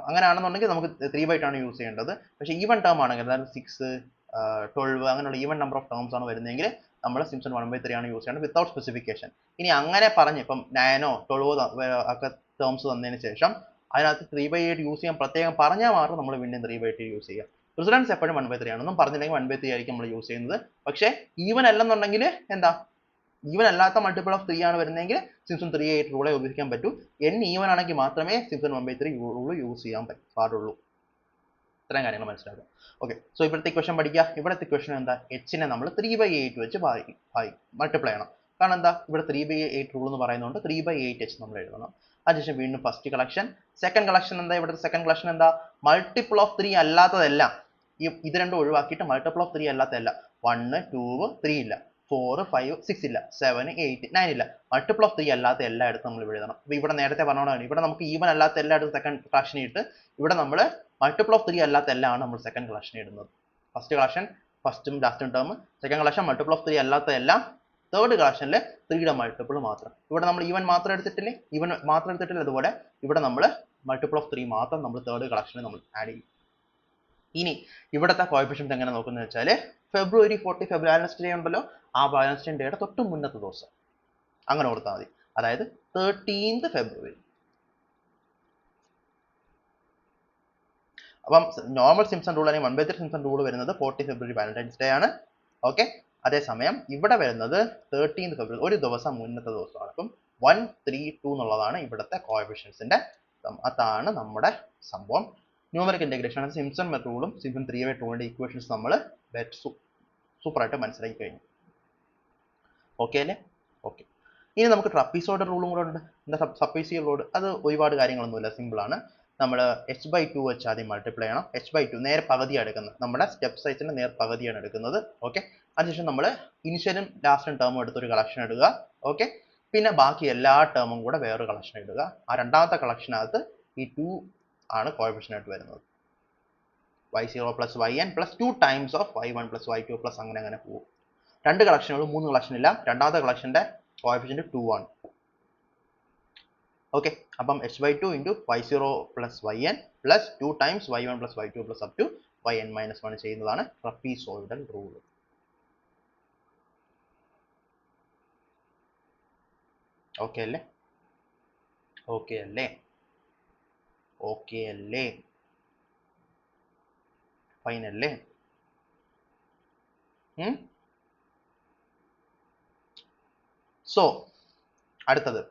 അങ്ങനെയാണെന്നുണ്ടെങ്കിൽ നമുക്ക് 3/8 ആണ് യൂസ് ചെയ്യേണ്ടത്. പക്ഷേ ഈവൻ ടേം ആണെങ്കിൽ അതായത് 6, 12 അങ്ങനെയുള്ള ഈവൻ നമ്പർ ഓഫ് ടേംസ് ആണ് വരുന്നതെങ്കിൽ നമ്മൾ സിംപ്സൺ 1/3 ആണ് യൂസ് ചെയ്യേണ്ടത് വിത്തൗട്ട് സ്പെസിഫിക്കേഷൻ. ഇനി അങ്ങനെ പറഞ്ഞ് ഇപ്പം 9 12 ഒക്കെ ടേംസ് വന്നതിന് ശേഷം അതിനകത്ത് 3/8 യൂസ് ചെയ്യാൻ പ്രത്യേകം പറഞ്ഞാൽ മാത്രം നമ്മൾ വീണ്ടും 3/8 യൂസ് ചെയ്യുക. പ്രസിഡൻസ് എപ്പോഴും 1/3 ആണ്. ഒന്നും പറഞ്ഞില്ലെങ്കിൽ 1/3 ആയിരിക്കും നമ്മൾ യൂസ് ചെയ്യുന്നത്. പക്ഷേ ഈവൻ അല്ലെന്നുണ്ടെങ്കിൽ എന്താ, ഈവൻ അല്ലാത്ത മൾട്ടിപ്പിൾ ഓഫ് 3 ആണ് വരുന്നതെങ്കിൽ സിംപ്സൺ 3/8 റൂളെ ഉപയോഗിക്കാൻ പറ്റൂ. n ഈവൻ ആണെങ്കിൽ മാത്രമേ സിംപ്സൺ 1/3 റൂൾ യൂസ് ചെയ്യാൻ പാടുള്ളൂ. ഇത്രയും കാര്യങ്ങൾ മനസ്സിലാക്കുക. ഓക്കെ, സോ ഇവിടുത്തെ ഇക്വേഷൻ പഠിക്കുക. ഇവിടുത്തെ ഇക്വേഷൻ എന്താ, എച്ചിനെ നമ്മൾ 3/8 വെച്ച് മൾട്ടിപ്ലൈ ചെയ്യണം. കാരണം എന്താ, ഇവിടെ 3/8 റൂൾ എന്ന് പറയുന്നതുകൊണ്ട് 3/8 h നമ്മൾ എഴുതണം. അതിനുശേഷം വീണ്ടും ഫസ്റ്റ് കളക്ഷൻ. സെക്കൻഡ് കളക്ഷൻ എന്താ, ഇവിടുത്തെ സെക്കൻഡ് കളക്ഷൻ എന്താ, മൾട്ടിപ്പിൾ ഓഫ് 3 അല്ലാത്തതെല്ലാം ഇത് രണ്ടും ഒഴിവാക്കിയിട്ട് മൾട്ടിപ്പിൾ ഓഫ് 3 അല്ലാത്തതെല്ലാം 1, 2, 3 ഇല്ല, 4, 5, 6 ഇല്ല, 7, 8, 9 ഇല്ല, മൾട്ടിപ്പിൾ ഓഫ് 3 അല്ലാത്ത എല്ലായിടത്തും നമ്മൾ എഴുതണം. അപ്പോൾ ഇവിടെ നേരത്തെ പറഞ്ഞോളാണ്, ഇവിടെ നമുക്ക് ഈവൻ അല്ലാത്ത എല്ലായിടത്തും സെക്കൻഡ് കളക്ഷൻ ഇട്ട് ഇവിടെ നമ്മൾ മൾട്ടിപ്പിൾ ഓഫ് 3 അല്ലാത്ത എല്ലാമാണ് നമ്മൾ സെക്കൻഡ് കളക്ഷൻ ഇടുന്നത്. ഫസ്റ്റ് കളക്ഷൻ ഫസ്റ്റും ലാസ്റ്റും term, second collection multiple of 3 അല്ലാത്ത എല്ലാം, തേർഡ് കളക്ഷനിൽ 3യുടെ മൾട്ടിപ്പിൾ മാത്രം. ഇവിടെ നമ്മൾ ഈവൻ മാത്രം എടുത്തിട്ടില്ലേ, അതുപോലെ ഇവിടെ നമ്മൾ മൾട്ടിപ്പിൾ ഓഫ് 3 മാത്രം നമ്മൾ തേർഡ് കളക്ഷനിൽ നമ്മൾ ആഡ് ചെയ്യും. ഇനി ഇവിടുത്തെ കോഎഫിഷ്യന്റ് എങ്ങനെ നോക്കുന്നത് വെച്ചാൽ ഫെബ്രുവരി 40 വാലൻസ് ഡേ ഉണ്ടല്ലോ, ആ വാലൻസ് ഡേയുടെ തൊട്ട് മുന്നത്തെ ദിവസം അങ്ങനെ ഓർത്താൽ മതി. അതായത് 13th ഫെബ്രുവരി. അപ്പം നോർമൽ സിംപ്സൺ റൂൾ അല്ലെങ്കിൽ 1/3 സിംപ്സൺ റൂൾ വരുന്നത് 40 ഫെബ്രുവരി വാലന്റൈൻസ് ഡേ ആണ്. ഓക്കെ, അതേസമയം ഇവിടെ വരുന്നത് 13th ഫെബ്രുവരി, ഒരു ദിവസം മുന്നത്തെ ദിവസമാണ്. അപ്പം 132 എന്നുള്ളതാണ് ഇവിടുത്തെ കോഎഫിഷ്യൻസിന്റെ. അതാണ് നമ്മുടെ സംഭവം. ന്യൂമറിക് ഇന്റഗ്രേഷൻ ആണ് സിംപ്സൺ റൂളും സിംപ്സൺ 3/8 റൂളിന്റെ ഇക്വേഷൻസ് നമ്മൾ സൂപ്പറായിട്ട് മനസ്സിലാക്കി കഴിഞ്ഞു. ഓക്കെ അല്ലേ? ഓക്കെ, ഇനി നമുക്ക് ട്രപ്പീസോയിഡൽ റൂളും കൂടെ ഉണ്ട്. എന്താ ട്രപ്പീസിയൽ റൂൾ? അത് ഒരുപാട് കാര്യങ്ങളൊന്നുമില്ല, സിമ്പിൾ ആണ്. നമ്മൾ h/2 വെച്ച് ആദ്യം മൾട്ടിപ്ലൈ ചെയ്യണം. h/2 നേരെ പകുതിയാണ് എടുക്കുന്നത്, നമ്മുടെ സ്റ്റെപ്പ് സൈസിന്റെ നേർ പകുതിയാണ് എടുക്കുന്നത്. ഓക്കെ, അതിനുശേഷം നമ്മൾ ഇനിഷ്യലും ലാസ്റ്റും ടേമും എടുത്തൊരു കളക്ഷൻ ഇടുക. ഓക്കെ, പിന്നെ ബാക്കി എല്ലാ ടേമും കൂടെ വേറൊരു കളക്ഷൻ ഇടുക. ആ രണ്ടാമത്തെ കളക്ഷനകത്ത് ഈ 2 ആണ് കോഎഫിഷ്യന്റ് ആയിട്ട് വരുന്നത്. y0 plus yn plus 2 times of y1 plus y2 plus അങ്ങനെ പോകും. രണ്ട് കളക്ഷനുകളും 3 കളക്ഷൻ ഇല്ല. രണ്ടാമത്തെ കളക്ഷന്റെ കോഎഫിഷ്യന്റ് 2 ആണ്. ഓക്കെ, അപ്പം h/2 into y0 plus yn plus 2 times y1 plus y2 plus up to yn minus 1 ചെയ്യുന്നതാണ് ട്രപ്പീസോയിഡൽ റൂൾ. ഓക്കെ അല്ലേ? Okay അല്ലേ? ഓക്കെ അല്ലേ? ഫൈൻ അല്ലേ? സോ അടുത്തത്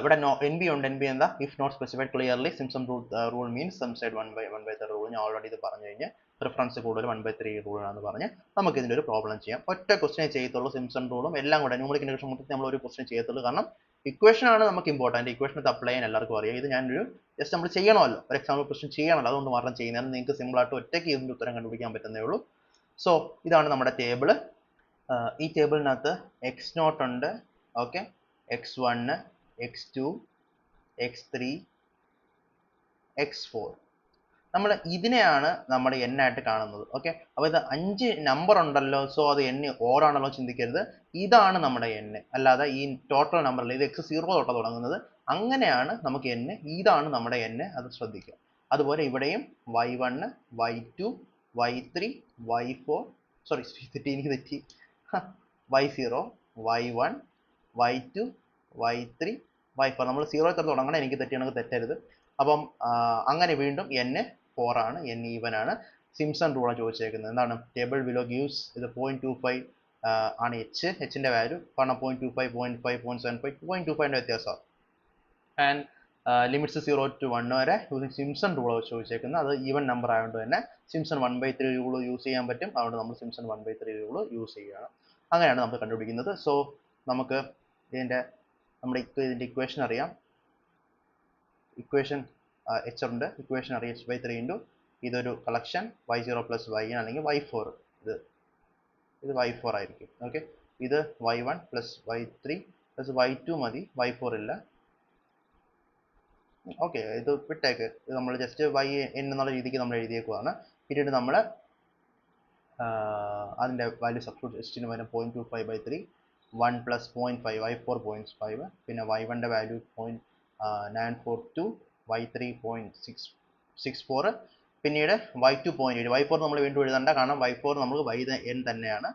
ഇവിടെ NB ഉണ്ട്. NB എന്താ, if not specified clearly Simpson rule means some side 1/3 rule. ഞാൻ ഓൾറെഡി ഇത് പറഞ്ഞു കഴിഞ്ഞ് പ്രിഫറൻസ് കൂടുതൽ 1/3 റൂളാണെന്ന് പറഞ്ഞ് നമുക്ക് ഇതിൻ്റെ ഒരു പ്രോബ്ലം ചെയ്യാം. ഒറ്റ ക്വസ്റ്റ്യൻ ചെയ്യത്തുള്ളൂ, സിംപ്സൺ റൂളും എല്ലാം കൂടെ ന്യൂമറിക് ഇന്റഗ്രേഷൻ മൊത്തത്തിൽ നമ്മൾ ഒരു ക്വസ്റ്റ്യൻ ചെയ്യത്തുള്ളൂ. കാരണം ഇക്വേഷൻ ആണ് നമുക്ക് ഇമ്പോർട്ടൻറ്റ്. ഇക്വേഷൻ അപ്ലൈ ചെയ്യാൻ എല്ലാവർക്കും അറിയാം. ഇത് ഞാനൊരു ജസ്റ്റ് നമ്മൾ ചെയ്യണമല്ലോ, ഒരു എക്സാമ്പിൾ ക്വസ്റ്റ്യൻ ചെയ്യണമല്ലോ, അതുകൊണ്ട് മാത്രം ചെയ്യുന്നത്. നിങ്ങൾക്ക് സിമ്പിൾ ആയിട്ട് ഒറ്റയ്ക്ക് ഇതിൻ്റെ ഉത്തരം കണ്ടുപിടിക്കാൻ പറ്റുന്നേ ഉള്ളൂ. സോ ഇതാണ് നമ്മുടെ ടേബിൾ. ഈ ടേബിളിനകത്ത് x0 ഉണ്ട്. Okay, x1, x2, x3, x4. നമ്മൾ ഇതിനെയാണ് നമ്മുടെ n ആയിട്ട് കാണുന്നത്. ഓക്കെ, അപ്പോൾ ഇത് 5 നമ്പർ ഉണ്ടല്ലോ, സോ അത് n ഓടാണല്ലോ ചിന്തിക്കരുത്. ഇതാണ് നമ്മുടെ n, അല്ലാതെ ഈ ടോട്ടൽ നമ്പർ അല്ല. ഇത് x0 തൊട്ടാണ് തുടങ്ങുന്നത്. അങ്ങനെയാണ് നമുക്ക് n, ഇതാണ് നമ്മുടെ n, അത് ശ്രദ്ധിക്കുക. അതുപോലെ ഇവിടെയും y1, y2, y3, y4, sorry എനിക്ക് തെറ്റി, y0, y1, y2, y3, y4 നമ്മൾ 0 ൽ തുടങ്ങണം, എനിക്ക് തെറ്റിയാണെങ്കിൽ തെറ്റരുത്. അപ്പം അങ്ങനെ വീണ്ടും n 4 ആണ്, n ഈവൻ ആണ്. സിംപ്സൺ റൂളാണ് ചോദിച്ചേക്കുന്നത്. എന്താണ്? ടേബിൾ ബിലോ ഗീവ്സ് ഇത് 0.25 ആണ് എച്ചിൻ്റെ വാല്യൂ. കാരണം 0.25, 0.5, 0.75, 0.25ൻ്റെ വ്യത്യാസമാണ്. ആൻഡ് ലിമിറ്റ്സ് 0 to 1 വരെ യൂസിങ് സിംപ്സൺ റൂൾ ചോദിച്ചേക്കുന്നത്. അത് ഈവൻ നമ്പർ ആയതുകൊണ്ട് തന്നെ സിംപ്സൺ 1/3 റൂൾ യൂസ് ചെയ്യാൻ പറ്റും. അതുകൊണ്ട് നമ്മൾ സിംപ്സൺ 1/3 റൂൾ യൂസ് ചെയ്യുകയാണ്. അങ്ങനെയാണ് നമ്മൾ കണ്ടുപിടിക്കുന്നത്. സോ നമുക്ക് ഇതിൻ്റെ ഇക്വേഷൻ അറിയാം. ഇക്വേഷൻ എച്ച് ഉണ്ട്. ഇക്വേഷൻ അറിയാം h/3 ഇൻറ്റു ഇതൊരു കളക്ഷൻ y0 പ്ലസ് yn അല്ലെങ്കിൽ y4. ഇത് y4 ആയിരിക്കും. ഓക്കെ, ഇത് y1 plus y3 plus y2 മതി, y4 ഇല്ല. ഓക്കെ, ഇത് വിട്ടേക്ക്. ഇത് നമ്മൾ ജസ്റ്റ് yn എന്നുള്ള രീതിക്ക് നമ്മൾ എഴുതിയേക്കുവാണ്. പിന്നീട് നമ്മൾ അതിൻ്റെ വാല്യൂ സബ്സ്റ്റിറ്റ്യൂട്ട് എസ്റ്റിന് വരും 0.25/3, 1 പ്ലസ് 0.5 y4 0.5, പിന്നെ y1ൻ്റെ വാല്യൂ 0.942, y3 0.664, പിന്നീട് y2 0.8. y4 നമ്മൾ വീണ്ടും എഴുതണ്ട, കാരണം y4 നമുക്ക് yn തന്നെയാണ്.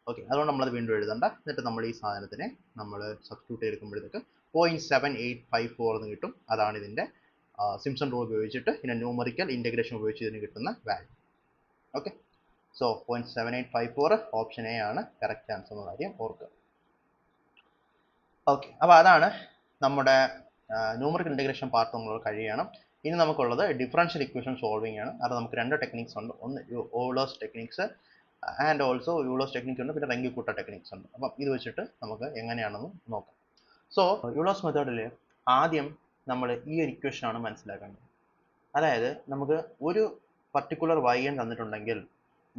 ഓക്കെ, അതുകൊണ്ട് നമ്മളത് വീണ്ടും എഴുതണ്ട. എന്നിട്ട് നമ്മൾ ഈ സാധനത്തിനെ നമ്മൾ സബ്സ്റ്റിറ്റ്യൂട്ട് എടുക്കുമ്പോഴത്തേക്ക് 0.7854 എന്ന് കിട്ടും. അതാണ് ഇതിൻ്റെ സിംപ്സൺ റൂൾ ഉപയോഗിച്ചിട്ട് ഇതിൻ്റെ ന്യൂമറിക്കൽ ഇൻറ്റഗ്രേഷൻ ഉപയോഗിച്ച് ഇതിന് കിട്ടുന്ന value. Okay, so 0.7854 option A ആണ് കറക്റ്റ് ആൻസർ എന്ന കാര്യം ഓർക്കുക. ഓക്കെ, അപ്പോൾ അതാണ് നമ്മുടെ ന്യൂമറിക്കൽ ഇൻറ്റഗ്രേഷൻ പാർട്ട് നമ്മൾ കഴിയണം. ഇനി നമുക്കുള്ളത് ഡിഫറൻഷ്യൽ ഇക്വേഷൻ സോൾവിങ് ആണ്. അത് നമുക്ക് രണ്ട് ടെക്നിക്സ് ഉണ്ട്. ഒന്ന് Euler's techniques and also Euler's techniques ഉണ്ട്, പിന്നെ റെങ്കിക്കുട്ട ടെക്നിക്സ് ഉണ്ട്. അപ്പം ഇത് വെച്ചിട്ട് നമുക്ക് എങ്ങനെയാണെന്ന് നോക്കാം. സോ യൂളേഴ്സ് മെത്തേഡിൽ ആദ്യം നമ്മൾ ഈ ഒരു ഇക്വേഷൻ ആണ് മനസ്സിലാക്കേണ്ടത്. അതായത് നമുക്ക് ഒരു പർട്ടിക്കുലർ yn തന്നിട്ടുണ്ടെങ്കിൽ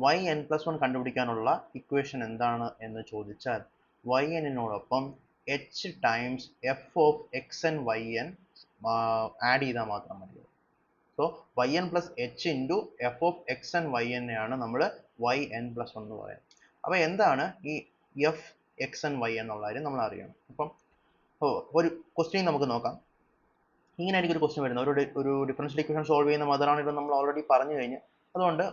yn+1 കണ്ടുപിടിക്കാനുള്ള ഇക്വേഷൻ എന്താണ് എന്ന് ചോദിച്ചാൽ ynനോടൊപ്പം h times f of xn yn add ചെയ്താൽ മാത്രം മതി. So yn plus h into f of xn yn ആണ് നമ്മൾ yn+1 എന്ന് പറയുന്നത്. അപ്പോൾ എന്താണ് ഈ എഫ് xn y എന്നുള്ള കാര്യം നമ്മൾ അറിയണം. അപ്പം ഒരു ക്വസ്റ്റ്യൻ നമുക്ക് നോക്കാം. ഇങ്ങനെ ആയിരിക്കും ഒരു ക്വസ്റ്റ്യൻ വരുന്നത്. ഒരു ഡിഫറൻഷ്യൽ ഇക്വേഷൻ സോൾവ് ചെയ്യുന്ന മെത്തേഡാണ് ഇത് നമ്മൾ ഓൾറെഡി പറഞ്ഞു കഴിഞ്ഞു. അതുകൊണ്ട്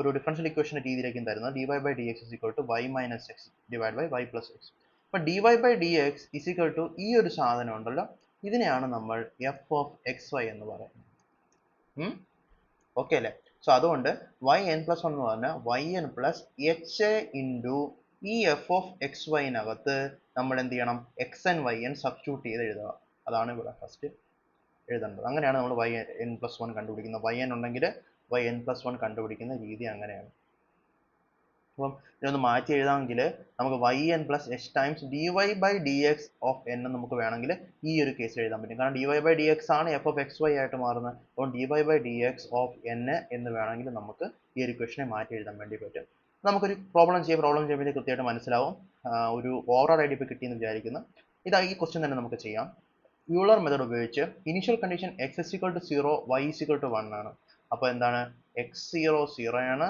ഒരു ഡിഫറൻഷ്യൽ ഇക്വേഷൻ രീതിയിലേക്കും തരുന്നത് dy/dx y minus x divide by y plus x. അപ്പോൾ dy/dx ഈ ഒരു സാധനം ഉണ്ടല്ലോ, ഇതിനെയാണ് നമ്മൾ എഫ് ഓഫ് xy എന്ന് പറയുന്നത്. ഓക്കെ അല്ലേ? സോ അതുകൊണ്ട് yn+1 എന്ന് പറഞ്ഞാൽ yn plus H A into ഈ എഫ് ഓഫ് എക്സ് വൈനകത്ത് നമ്മൾ എന്ത് ചെയ്യണം? xn yn സബ്സ്റ്റിറ്റ്യൂട്ട് ചെയ്ത് എഴുതുക. അതാണ് ഇവിടെ ഫസ്റ്റ് എഴുതേണ്ടത്. അങ്ങനെയാണ് നമ്മൾ yn+1 കണ്ടുപിടിക്കുന്നത്. yn ഉണ്ടെങ്കിൽ yn+1 കണ്ടുപിടിക്കുന്ന രീതി അങ്ങനെയാണ്. അപ്പം ഇതൊന്ന് മാറ്റി എഴുതാമെങ്കിൽ നമുക്ക് yn plus h times dy/dx of n നമുക്ക് വേണമെങ്കിൽ ഈ ഒരു കേസിൽ എഴുതാൻ പറ്റും. കാരണം dy/dx ആണ് എഫ് ഓഫ് എക്സ് വൈ ആയിട്ട് മാറുന്നത്. അപ്പോൾ dy/dx ഓഫ് n എന്ന് വേണമെങ്കിൽ നമുക്ക് ഈ ഒരു ഇക്വേഷനെ മാറ്റി എഴുതാൻ വേണ്ടി പറ്റും. നമുക്കൊരു പ്രോബ്ലം ചെയ്യുമ്പോൾ കൃത്യമായിട്ട് മനസ്സിലാവും. ഒരു ഓവറോൾ ഐഡിയ ഇപ്പോൾ കിട്ടിയെന്ന് വിചാരിക്കുന്നു. ഈ ക്വസ്റ്റ്യൻ തന്നെ നമുക്ക് ചെയ്യാം. യൂളർ മെത്തേഡ് ഉപയോഗിച്ച് ഇനിഷ്യൽ കണ്ടീഷൻ x = 0 y = 1 ആണ്. അപ്പോൾ എന്താണ്? x0 0 ആണ്,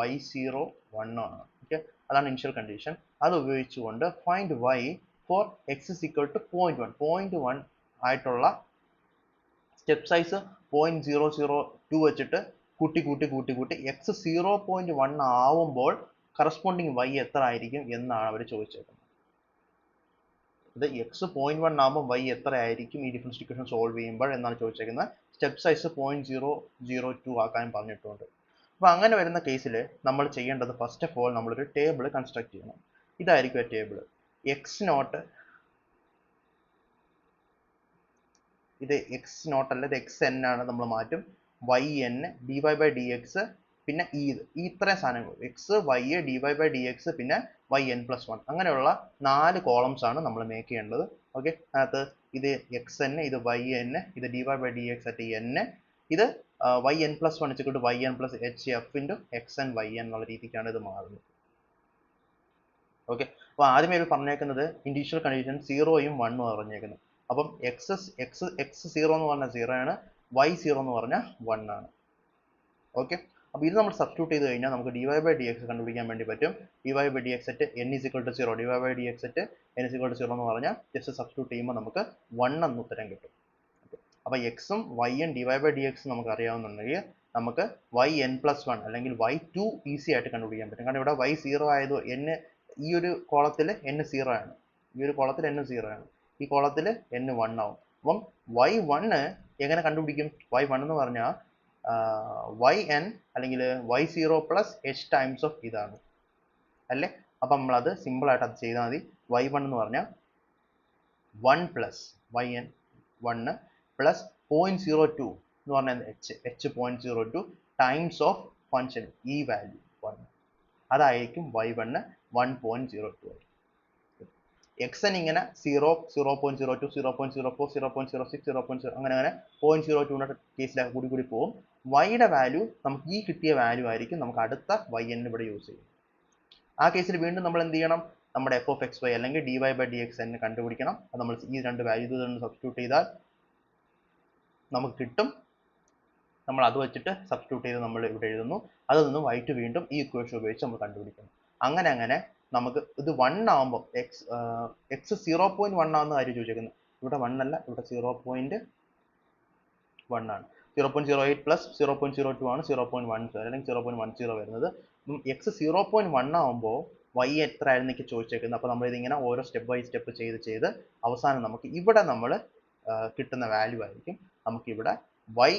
y0 1 ആണ്. ഓക്കെ, അതാണ് ഇനിഷ്യൽ കണ്ടീഷൻ. അത് ഉപയോഗിച്ചുകൊണ്ട് ഫൈൻഡ് y ഫോർ x = 0.1 ആയിട്ടുള്ള സ്റ്റെപ്പ് സൈസ് 0.002 വെച്ചിട്ട് കൂട്ടി x 0.1 ആവുമ്പോൾ കറസ്പോണ്ടിങ് y എത്ര ആയിരിക്കും എന്നാണ് അവർ ചോദിച്ചേക്കുന്നത്. ഇത് x 0.1 ആകുമ്പോൾ y എത്ര ആയിരിക്കും ഈ ഡിഫറൻഷ്യൽ ഇക്വേഷൻ സോൾവ് ചെയ്യുമ്പോൾ എന്നാണ് ചോദിച്ചേക്കുന്നത്. സ്റ്റെപ്പ് സൈസ് 0.002 ആക്കാൻ പറഞ്ഞിട്ടുണ്ട്. അപ്പോൾ അങ്ങനെ വരുന്ന കേസിൽ നമ്മൾ ചെയ്യേണ്ടത് ഫസ്റ്റ് ഓഫ് ഓൾ നമ്മളൊരു ടേബിൾ കൺസ്ട്രക്ട് ചെയ്യണം. ഇതായിരിക്കും ആ ടേബിൾ. x0 ഇത് x0 അല്ല, ഇത് xn ആണ്. നമ്മൾ മാറ്റും yn dy/dx പിന്നെ ഈ ഇത്രയും സാധനങ്ങൾ x y dy/dx പിന്നെ yn+1 അങ്ങനെയുള്ള 4 കോളംസ് ആണ് നമ്മൾ മേക്ക് ചെയ്യേണ്ടത്. ഓക്കെ, അതിനകത്ത് ഇത് xn, ഇത് yn, ഇത് dy/dx at n, ഇത് yn+1 yn plus hf into xn yn എന്നുള്ള രീതിക്കാണ് ഇത് മാറുന്നത്. ഓക്കെ, അപ്പോൾ ആദ്യമേ ഇത് പറഞ്ഞേക്കുന്നത് ഇനീഷ്യൽ കണ്ടീഷൻ 0യും 1ഉം പറഞ്ഞേക്കുന്നത്. അപ്പം x0 എന്ന് പറഞ്ഞാൽ 0 ആണ്, y0 എന്ന് പറഞ്ഞാൽ 1 ആണ്. ഓക്കെ, അപ്പോൾ ഇത് നമ്മൾ സബ്സ്റ്റിറ്റ്യൂട്ട് ചെയ്ത് കഴിഞ്ഞാൽ നമുക്ക് dy/dx കണ്ടുപിടിക്കാൻ വേണ്ടി പറ്റും. dy/dx at n = 0, dy/dx at n = 0 എന്ന് പറഞ്ഞാൽ ജസ്റ്റ് സബ്സ്റ്റിറ്റ്യൂട്ട് ചെയ്യുമ്പോൾ നമുക്ക് 1 എന്ന് ഉത്തരം കിട്ടും. അപ്പോൾ എക്സും വൈയും dy/dx നമുക്ക് അറിയാവുന്നുണ്ടെങ്കിൽ നമുക്ക് yn+1 അല്ലെങ്കിൽ y2 ഈസി ആയിട്ട് കണ്ടുപിടിക്കാൻ പറ്റും. കാരണം ഇവിടെ y0 ആയത് n ഈ ഒരു കോളത്തിൽ n 0 ആണ്, ഈ ഒരു കോളത്തിൽ n 0 ആണ്. ഈ കോളത്തിൽ n1 ആവും. അപ്പം y1 എങ്ങനെ കണ്ടുപിടിക്കും? y1 എന്ന് പറഞ്ഞാൽ yn അല്ലെങ്കിൽ y0 plus h times of ഇതാണ് അല്ലേ. അപ്പം നമ്മളത് സിമ്പിൾ ആയിട്ട് അത് ചെയ്താൽ മതി. y1 എന്ന് പറഞ്ഞാൽ 1 പ്ലസ് yn 1 പ്ലസ് 0.02 എന്ന് പറഞ്ഞാൽ h 0.02 ടൈംസ് ഓഫ് ഫംഗ്ഷൻ ഈ വാല്യൂ 1 അതായിരിക്കും y1 1.02. xn ഇങ്ങനെ 0, 0.02, 0.04, 0.06, 0.0 അങ്ങനെ 0.02 കേസിലൊക്കെ കൂടി പോകും. y-യുടെ വാല്യൂ നമുക്ക് ഈ കിട്ടിയ വാല്യൂ ആയിരിക്കും നമുക്ക് അടുത്ത yn ഇവിടെ യൂസ് ചെയ്യും. ആ കേസിൽ വീണ്ടും നമ്മൾ എന്ത് ചെയ്യണം? നമ്മുടെ എഫ് ഓഫ് എക്സ് വൈ അല്ലെങ്കിൽ d y by d x എന്ന് കണ്ടുപിടിക്കണം. അത് നമ്മൾ ഈ രണ്ട് വാല്യൂ സബ്സ്റ്റിറ്റ്യൂട്ട് ചെയ്താൽ നമുക്ക് കിട്ടും. നമ്മൾ അത് വെച്ചിട്ട് സബ്സ്റ്റിറ്റ്യൂട്ട് ചെയ്ത് നമ്മൾ ഇവിടെ എഴുതുന്നു. അതിൽ നിന്ന് y2 വീണ്ടും ഈ ഇക്വേഷൻ ഉപയോഗിച്ച് നമ്മൾ കണ്ടുപിടിക്കണം. അങ്ങനെ നമുക്ക് ഇത് 1 ആകുമ്പോൾ എക്സ് 0.1 ആവുന്ന കാര്യം ചോദിച്ചേക്കുന്നത്. ഇവിടെ 1 അല്ല, ഇവിടെ 0.1 ആണ്. 0.08 പ്ലസ് 0.02 ആണ് 0.10 അല്ലെങ്കിൽ 0.10 വരുന്നത്. എക്സ് 0.1 ആകുമ്പോൾ y എത്ര ആയിരുന്നു എനിക്ക് ചോദിച്ചേക്കുന്നത്. അപ്പോൾ നമ്മൾ ഇതിങ്ങനെ ഓരോ സ്റ്റെപ്പ് ബൈ സ്റ്റെപ്പ് ചെയ്ത് അവസാനം നമുക്ക് ഇവിടെ നമ്മൾ കിട്ടുന്ന വാല്യൂ ആയിരിക്കും നമുക്കിവിടെ y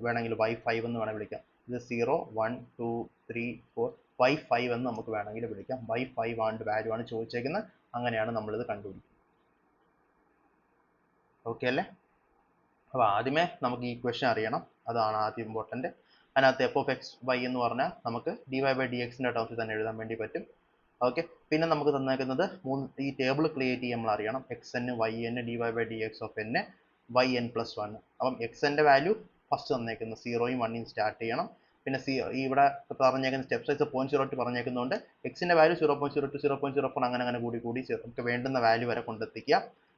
വേണമെങ്കിൽ y5 എന്ന് വേണമെങ്കിൽ വിളിക്കാം. ഇത് 0, 1, 2, 3, 4 y5 എന്ന് നമുക്ക് വേണമെങ്കിൽ വിളിക്കാം. y5 ആണ് വാല്യൂ ആണ് ചോദിച്ചേക്കുന്നത്. അങ്ങനെയാണ് നമ്മളിത് കണ്ടുപിടിക്കുന്നത്. ഓക്കെ അല്ലേ? അപ്പോൾ ആദ്യമേ നമുക്ക് ഈ ഇക്വേഷൻ അറിയണം. അതാണ് ആദ്യം ഇമ്പോർട്ടൻറ്റ്. അതിനകത്ത് എഫ് ഓഫ് എക്സ് വൈ എന്ന് പറഞ്ഞാൽ നമുക്ക് ഡി വൈ ബൈ ഡി എക്സിൻ്റെ ടേംസിൽ തന്നെ എഴുതാൻ വേണ്ടി പറ്റും. ഓക്കെ, പിന്നെ നമുക്ക് തന്നേക്കുന്നത് ഈ ടേബിൾ ക്രിയേറ്റ് ചെയ്യാൻ നമ്മൾ അറിയണം. X n y n d y by d x of n y n plus 1. അപ്പം എക്സ് എൻ്റെ വാല്യൂ ഫസ്റ്റ് തന്നേക്കുന്നത് 0യും 1യും സ്റ്റാർട്ട് ചെയ്യണം. പിന്നെ ഇവിടെ പറഞ്ഞേക്കുന്ന സ്റ്റെപ്പ് സൈസ് 0.02 പറഞ്ഞേക്കുന്നതുകൊണ്ട് എക്സിൻ്റെ വാല്യൂ 0.02, 0.04 അങ്ങനെ കൂടി നമുക്ക് വേണ്ടുന്ന വാല്യൂ വരെ കൊണ്ടെത്തിക്കുക.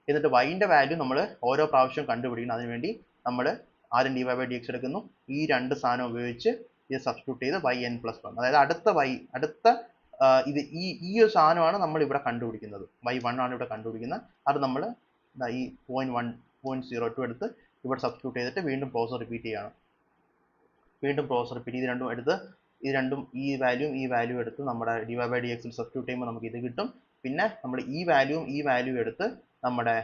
എന്നിട്ട് വൈൻ്റെ വാല്യൂ നമ്മൾ ഓരോ പ്രാവശ്യം കണ്ടുപിടിക്കണം. അതിനുവേണ്ടി നമ്മൾ ആദ്യം d y by d x എടുക്കുന്നു. ഈ രണ്ട് സാധനം ഉപയോഗിച്ച് ഇത് സബ്സ്റ്റിറ്റ്യൂട്ട് ചെയ്ത് വൈ എൻ പ്ലസ് 1, അതായത് അടുത്ത ഇത് ഈ ഒരു സാധനമാണ് നമ്മൾ ഇവിടെ കണ്ടുപിടിക്കുന്നത്. y1 ആണ് ഇവിടെ കണ്ടുപിടിക്കുന്നത്. അത് നമ്മൾ ഈ 0.02 എടുത്ത് ഇവിടെ സബ്സ്റ്റിറ്റ്യൂട്ട് ചെയ്തിട്ട് വീണ്ടും പ്രോസസ് റിപ്പീറ്റ് ചെയ്യണം. വീണ്ടും പ്രോസസ് റിപ്പീറ്റ് ഇത് രണ്ടും ഈ വാല്യൂ എടുത്ത് നമ്മുടെ ഡി വൈ ബൈ ഡി എക്സിൽ സബ്സ്റ്റിറ്റ്യൂട്ട് ചെയ്യുമ്പോൾ നമുക്ക് ഇത് കിട്ടും. പിന്നെ നമ്മൾ ഈ വാല്യൂ എടുത്ത് നമ്മുടെ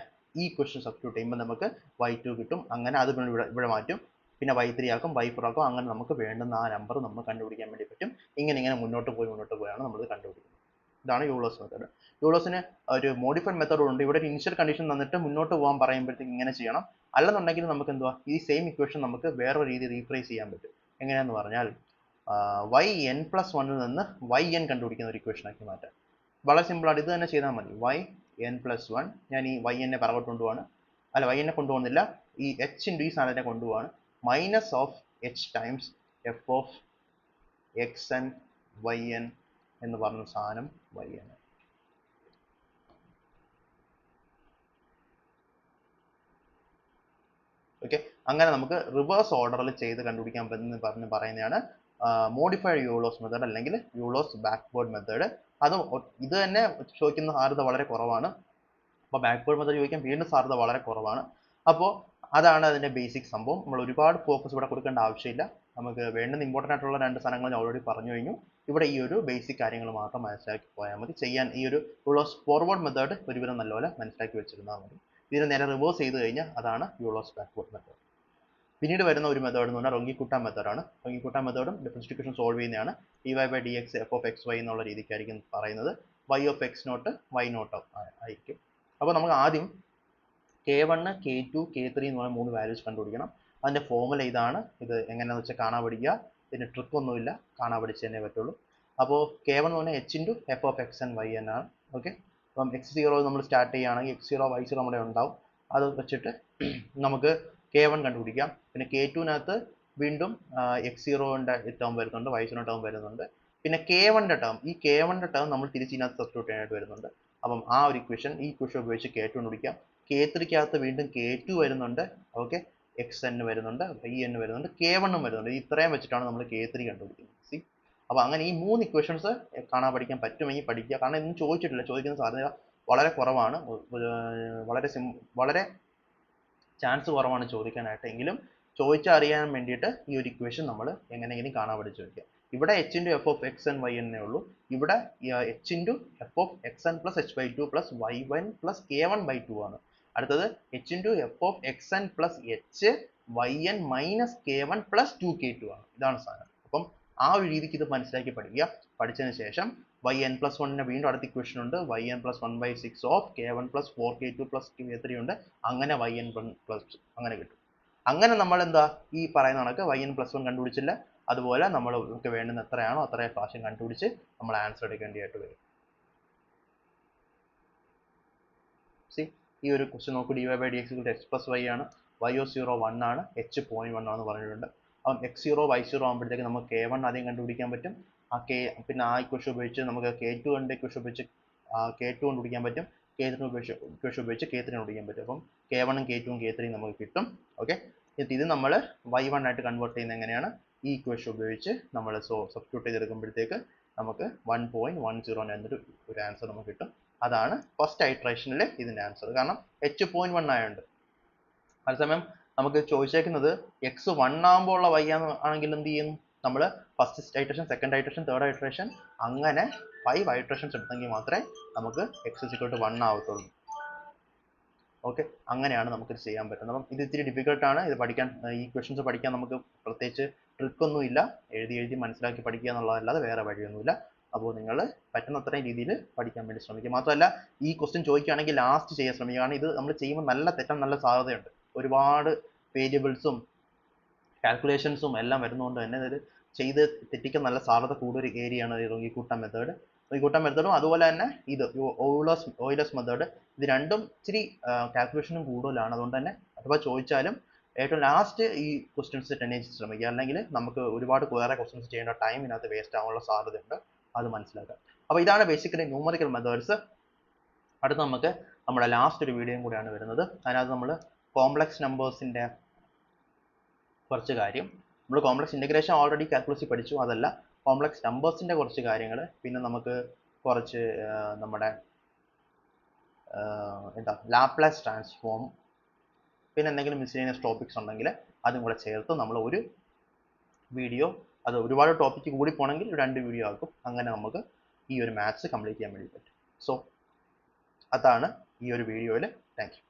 ഈ ക്വസ്റ്റ്യൻ സബ്സ്റ്റിറ്റ്യൂട്ട് ചെയ്യുമ്പോൾ നമുക്ക് y2 കിട്ടും. അങ്ങനെ അത് ഇവിടെ മാറ്റും. പിന്നെ y3 ആക്കും, y4 ആക്കും. അങ്ങനെ നമുക്ക് വേണ്ടുന്ന ആ നമ്പർ നമ്മൾ കണ്ടുപിടിക്കാൻ വേണ്ടി പറ്റും. ഇങ്ങനെ മുന്നോട്ട് പോയാണ് നമ്മൾ കണ്ടുപിടിക്കുന്നത്. ഇതാണ് യൂളേഴ്സ് മെത്തേഡ്. യൂളേഴ്സിന് ഒരു മോഡിഫൈഡ് മെത്തേഡ് ഉണ്ട്. ഇവിടെ ഒരു ഇനിഷ്യൽ കണ്ടീഷൻ തന്നിട്ട് മുന്നോട്ട് പോകാൻ പറയുമ്പോഴത്തേക്ക് ഇങ്ങനെ ചെയ്യണം. അല്ലെന്നുണ്ടെങ്കിൽ നമുക്ക് എന്തുവാ ഈ സെയിം ഇക്വേഷൻ നമുക്ക് വേറൊരു രീതി റീപ്ലേസ് ചെയ്യാൻ പറ്റും. എങ്ങനെയാന്ന് പറഞ്ഞാൽ yn പ്ലസ് 1ൽ നിന്ന് yn കണ്ടുപിടിക്കുന്ന ഒരു ഇക്വേഷൻ ആക്കി മാറ്റാം. വളരെ സിമ്പിളാണ്. ഇത് തന്നെ ചെയ്താൽ മതി. yn പ്ലസ് 1, ഞാൻ ഈ yn പുറകോട്ട് കൊണ്ടുപോവാണ്. അല്ല, yn കൊണ്ടുപോകുന്നില്ല, ഈ h ഇൻറ്റു ഈ സാധനത്തെ കൊണ്ടുപോവാണ്. Minus of h times f of x n y n എന്ന് പറഞ്ഞ സാധനം yn. ഓക്കെ, അങ്ങനെ നമുക്ക് റിവേഴ്സ് ഓർഡറിൽ ചെയ്ത് കണ്ടുപിടിക്കാൻ പറ്റുന്ന പറയുന്നതാണ് മോഡിഫൈഡ് യൂളേഴ്സ് മെത്തേഡ് അല്ലെങ്കിൽ യൂളേഴ്സ് ബാക്ക്വേർഡ് മെത്തേഡ്. അത് ഇത് തന്നെ ചോദിക്കുന്ന സാധ്യത വളരെ കുറവാണ്. അപ്പോൾ ബാക്ക്വേർഡ് മെത്തേഡ് ചോദിക്കാൻ വീണ്ടും സാധ്യത വളരെ കുറവാണ്. അപ്പോൾ അതാണ് അതിൻ്റെ ബേസിക് സംഭവം. നമ്മൾ ഒരുപാട് ഫോക്കസ് ഇവിടെ കൊടുക്കേണ്ട ആവശ്യമില്ല. നമുക്ക് വേണ്ടുന്ന ഇമ്പോർട്ടൻ്റ് ആയിട്ടുള്ള രണ്ട് സാധനങ്ങൾ ഞാൻ ഓൾറെഡി പറഞ്ഞു കഴിഞ്ഞു. ഇവിടെ ഈ ഒരു ബേസിക് കാര്യങ്ങൾ മാത്രം മനസ്സിലാക്കി പോയാൽ മതി. ചെയ്യാൻ ഈ ഒരു യൂളേഴ്സ് ഫോർവേഡ് മെത്തേഡ് ഒരുവിധം നല്ലപോലെ മനസ്സിലാക്കി വെച്ചിരുന്നാൽ മതി. ഇതിന് നേരെ റിവേഴ്സ് ചെയ്ത് കഴിഞ്ഞാൽ അതാണ് യൂളേഴ്സ് ബാക്ക്വേർഡ് മെത്തേഡ്. പിന്നീട് വരുന്ന ഒരു മെത്തേഡ് എന്ന് പറഞ്ഞാൽ റോങ്കിക്കുട്ട മെത്തേഡാണ്. റോങ്കിക്കുട്ട മെത്തേഡും ഡിഫറൻഷ്യൽ ഇക്വേഷൻ സോൾവ് ചെയ്യുന്നതാണ്. D y by d x f of x y എന്നുള്ള രീതിക്കായിരിക്കും പറയുന്നത്. Y of x not y not ആയിരിക്കും. അപ്പോൾ നമുക്ക് ആദ്യം K1, K2, K3 എന്ന് പറഞ്ഞ 3 വാല്യൂസ് കണ്ടുപിടിക്കണം. അതിൻ്റെ ഫോർമുല ഇതാണ്. ഇത് എങ്ങനെയാണെന്ന് വെച്ചാൽ കാണാൻ പഠിക്കുക. ഇതിന് ട്രിക്കൊന്നുമില്ല, കാണാൻ പഠിച്ചു തന്നെ പറ്റുള്ളൂ. അപ്പോൾ K1 എന്ന് പറഞ്ഞാൽ h into f of x and y എന്നാണ്. ഓക്കെ, അപ്പം x0 നമ്മൾ സ്റ്റാർട്ട് ചെയ്യുകയാണെങ്കിൽ x0 y0 നമ്മുടെ ഉണ്ടാവും. അത് വെച്ചിട്ട് നമുക്ക് K1 കണ്ടുപിടിക്കാം. പിന്നെ K2-നകത്ത് വീണ്ടും x0ൻ്റെ ടേം വരുന്നുണ്ട്, y0 ടേം വരുന്നുണ്ട്. പിന്നെ K1ൻ്റെ ടേം, ഈ K1ൻ്റെ ടേം നമ്മൾ തിരിച്ച് ഇതിനകത്ത് സബ്സ്റ്റിറ്റ്യൂട്ട് ചെയ്യാനായിട്ട് വരുന്നുണ്ട്. അപ്പം ആ ഒരു ഇക്വേഷൻ ഉപയോഗിച്ച് K2 കണ്ടുപിടിക്കാം. K3-കകത്ത് വീണ്ടും K2 വരുന്നുണ്ട്. ഓക്കെ, xn വരുന്നുണ്ട്, yn വരുന്നുണ്ട്, K1 വരുന്നുണ്ട്. ഇത്രയും വെച്ചിട്ടാണ് നമ്മൾ K3 കണ്ടുപിടിക്കുന്നത്. സി, അപ്പോൾ അങ്ങനെ ഈ 3 ഇക്വേഷൻസ് കാണാൻ പഠിക്കാൻ പറ്റുമെങ്കിൽ പഠിക്കുക. കാരണം ഇതൊന്നും ചോദിക്കുന്ന സാധ്യത വളരെ കുറവാണ്. വളരെ ചാൻസ് കുറവാണ് ചോദിക്കാനായിട്ട്. എങ്കിലും ചോദിച്ചറിയാൻ വേണ്ടിയിട്ട് ഈ ഒരു ഇക്വേഷൻ നമ്മൾ എങ്ങനെയെങ്കിലും കാണാൻ പഠിച്ചു വയ്ക്കുക. ഇവിടെ h into f of x n y എന്നേ ഉള്ളൂ. ഇവിടെ h into f of x n plus h by two plus y one plus k one by two ആണ്. അടുത്തത് h into f of x n plus h y n minus k one plus two k two ആണ്. ഇതാണ് സാധനം. അപ്പം ആ ഒരു രീതിക്ക് ഇത് മനസ്സിലാക്കി പഠിക്കുക. പഠിച്ചതിന് ശേഷം വൈ എൻ പ്ലസ് വണ്ണിന് വീണ്ടും അടുത്ത ഇക്വേഷൻ ഉണ്ട്. Y n plus one by six of k one plus four k two plus k three ഉണ്ട്. അങ്ങനെ വൈ എൻ പ്ലസ് അങ്ങനെ കിട്ടും. അങ്ങനെ നമ്മൾ എന്താ ഈ പറയുന്ന കണക്ക് വൈ എൻ പ്ലസ് വൺ കണ്ടുപിടിച്ചില്ല, അതുപോലെ നമ്മൾ നമുക്ക് വേണ്ടുന്ന എത്രയാണോ അത്രയും പ്രാവശ്യം കണ്ടുപിടിച്ച് നമ്മൾ ആൻസർ എടുക്കേണ്ടതായിട്ട് വരും. ഈ ഒരു ക്വസ്റ്റ്യൻ നോക്കൂ. dy by dx equal to x plus y ആണ്. y0 1 ആണ്, h 0.1 ആണെന്ന് പറഞ്ഞിട്ടുണ്ട്. അപ്പം x0 y0 ആകുമ്പോഴത്തേക്ക് നമുക്ക് k1 ആദ്യം കണ്ടുപിടിക്കാൻ പറ്റും. പിന്നെ ആ ഇക്വേഷൻ ഉപയോഗിച്ച് നമുക്ക് k2 കണ്ട് ഇക്വേഷൻ ഉപയോഗിച്ച് k2 കണ്ടുപിടിക്കാൻ പറ്റും. k3 ഇക്വേഷൻ ഉപയോഗിച്ച് k3 കണ്ടുപിടിക്കാൻ പറ്റും. അപ്പം k1 ഉം k2 ഉം k3 നമുക്ക് കിട്ടും. ഓക്കെ, ഇത് നമ്മൾ y1 ആയിട്ട് കൺവേർട്ട് ചെയ്യുന്നത് എങ്ങനെയാണ്? ഈ ഇക്വേഷൻ ഉപയോഗിച്ച് നമ്മൾ സബ്സ്റ്റിറ്റ്യൂട്ട് ചെയ്തെടുക്കുമ്പോഴത്തേക്ക് നമുക്ക് 1.10 എന്നൊരു ആൻസർ നമുക്ക് കിട്ടും. അതാണ് ഫസ്റ്റ് ഐട്രേഷനിൽ ഇതിന്റെ ആൻസർ. കാരണം h.1 ആയതുകൊണ്ട്. അതേസമയം നമുക്ക് ചോദിച്ചേക്കുന്നത് x1 ആകുമ്പോൾ ഉള്ള y ആണെങ്കിൽ എന്ത് ചെയ്യും? നമ്മൾ first iteration, second iteration, third iteration അങ്ങനെ 5 ഐട്രേഷൻസ് എടുത്തെങ്കിൽ മാത്രമേ നമുക്ക് x 1 ആവത്തുള്ളൂ. ഓക്കെ, അങ്ങനെയാണ് നമുക്കിത് ചെയ്യാൻ പറ്റുന്നത്. അപ്പം ഇത് ഇത്തിരി ഡിഫിക്കൽട്ടാണ്. ഇത് പഠിക്കാൻ, ഈ ക്വസ്റ്റ്യൻസ് പഠിക്കാൻ നമുക്ക് പ്രത്യേകിച്ച് ട്രിക്കൊന്നുമില്ല. എഴുതി മനസ്സിലാക്കി പഠിക്കുക എന്നുള്ളതല്ലാതെ വേറെ വഴിയൊന്നുമില്ല. അപ്പോൾ നിങ്ങൾ പറ്റുന്നത്രയും രീതിയിൽ പഠിക്കാൻ വേണ്ടി ശ്രമിക്കുക. മാത്രമല്ല ഈ ക്വസ്റ്റ്യൻ ചോദിക്കുകയാണെങ്കിൽ ലാസ്റ്റ് ചെയ്യാൻ ശ്രമിക്കുക. കാരണം ഇത് നമ്മൾ ചെയ്യുമ്പോൾ തെറ്റാൻ നല്ല സാധ്യതയുണ്ട്. ഒരുപാട് വേരിയബിൾസും കാൽക്കുലേഷൻസും എല്ലാം വരുന്നതുകൊണ്ട് തന്നെ ഇത് ചെയ്ത് തെറ്റിക്കാൻ നല്ല സാധ്യത കൂടുതൽ ഏരിയയാണ് ഈ റോഗിക്കൂട്ടം മെത്തേഡ്. റോഗിക്കൂട്ടം മെത്തേഡും അതുപോലെ തന്നെ ഇത് ഓയിലേഴ്സ് മെത്തേഡ്, ഇത് രണ്ടും ഇച്ചിരി കാൽക്കുലേഷനും കൂടുതലാണ്. അതുകൊണ്ട് തന്നെ അഥവാ ചോദിച്ചാലും ഏറ്റവും ലാസ്റ്റ് ഈ ക്വസ്റ്റ്യൻസ് ടെൻഡൻസി ശ്രമിക്കുക. അല്ലെങ്കിൽ നമുക്ക് ഒരുപാട് വേറെ ക്വസ്റ്റ്യൻസ് ചെയ്യേണ്ട ടൈം ഇതിനകത്ത് വേസ്റ്റ് ആവാനുള്ള സാധ്യതയുണ്ട്. അത് മനസ്സിലാക്കുക. അപ്പോൾ ഇതാണ് ബേസിക്കലി ന്യൂമറിക്കൽ മെത്തേഡ്സ്. അടുത്ത നമുക്ക് നമ്മുടെ ലാസ്റ്റ് ഒരു വീഡിയോയും കൂടിയാണ് വരുന്നത്. അതിനകത്ത് നമ്മൾ കോംപ്ലക്സ് നമ്പേഴ്സിൻ്റെ കുറച്ച് കാര്യം, നമ്മൾ കോംപ്ലക്സ് ഇൻ്റഗ്രേഷൻ ഓൾറെഡി കാൽക്കുലേഷൻ പഠിച്ചു, അതല്ല കോംപ്ലക്സ് നമ്പേഴ്സിൻ്റെ കുറച്ച് കാര്യങ്ങൾ, പിന്നെ നമുക്ക് കുറച്ച് നമ്മുടെ ലാപ്ലേസ് ട്രാൻസ്ഫോം, പിന്നെ എന്തെങ്കിലും മിസ്ലേനിയസ് ടോപ്പിക്സ് ഉണ്ടെങ്കിൽ അതും കൂടെ ചേർത്ത് നമ്മൾ ഒരു വീഡിയോ, അത് ഒരുപാട് ടോപ്പിക്ക് കൂടി പോകണമെങ്കിൽ 2 വീഡിയോ ആക്കും. അങ്ങനെ നമുക്ക് ഈ ഒരു മാത്സ് കംപ്ലീറ്റ് ചെയ്യാൻ വേണ്ടി പറ്റും. സോ അതാണ് ഈ ഒരു വീഡിയോയിൽ. Thank you.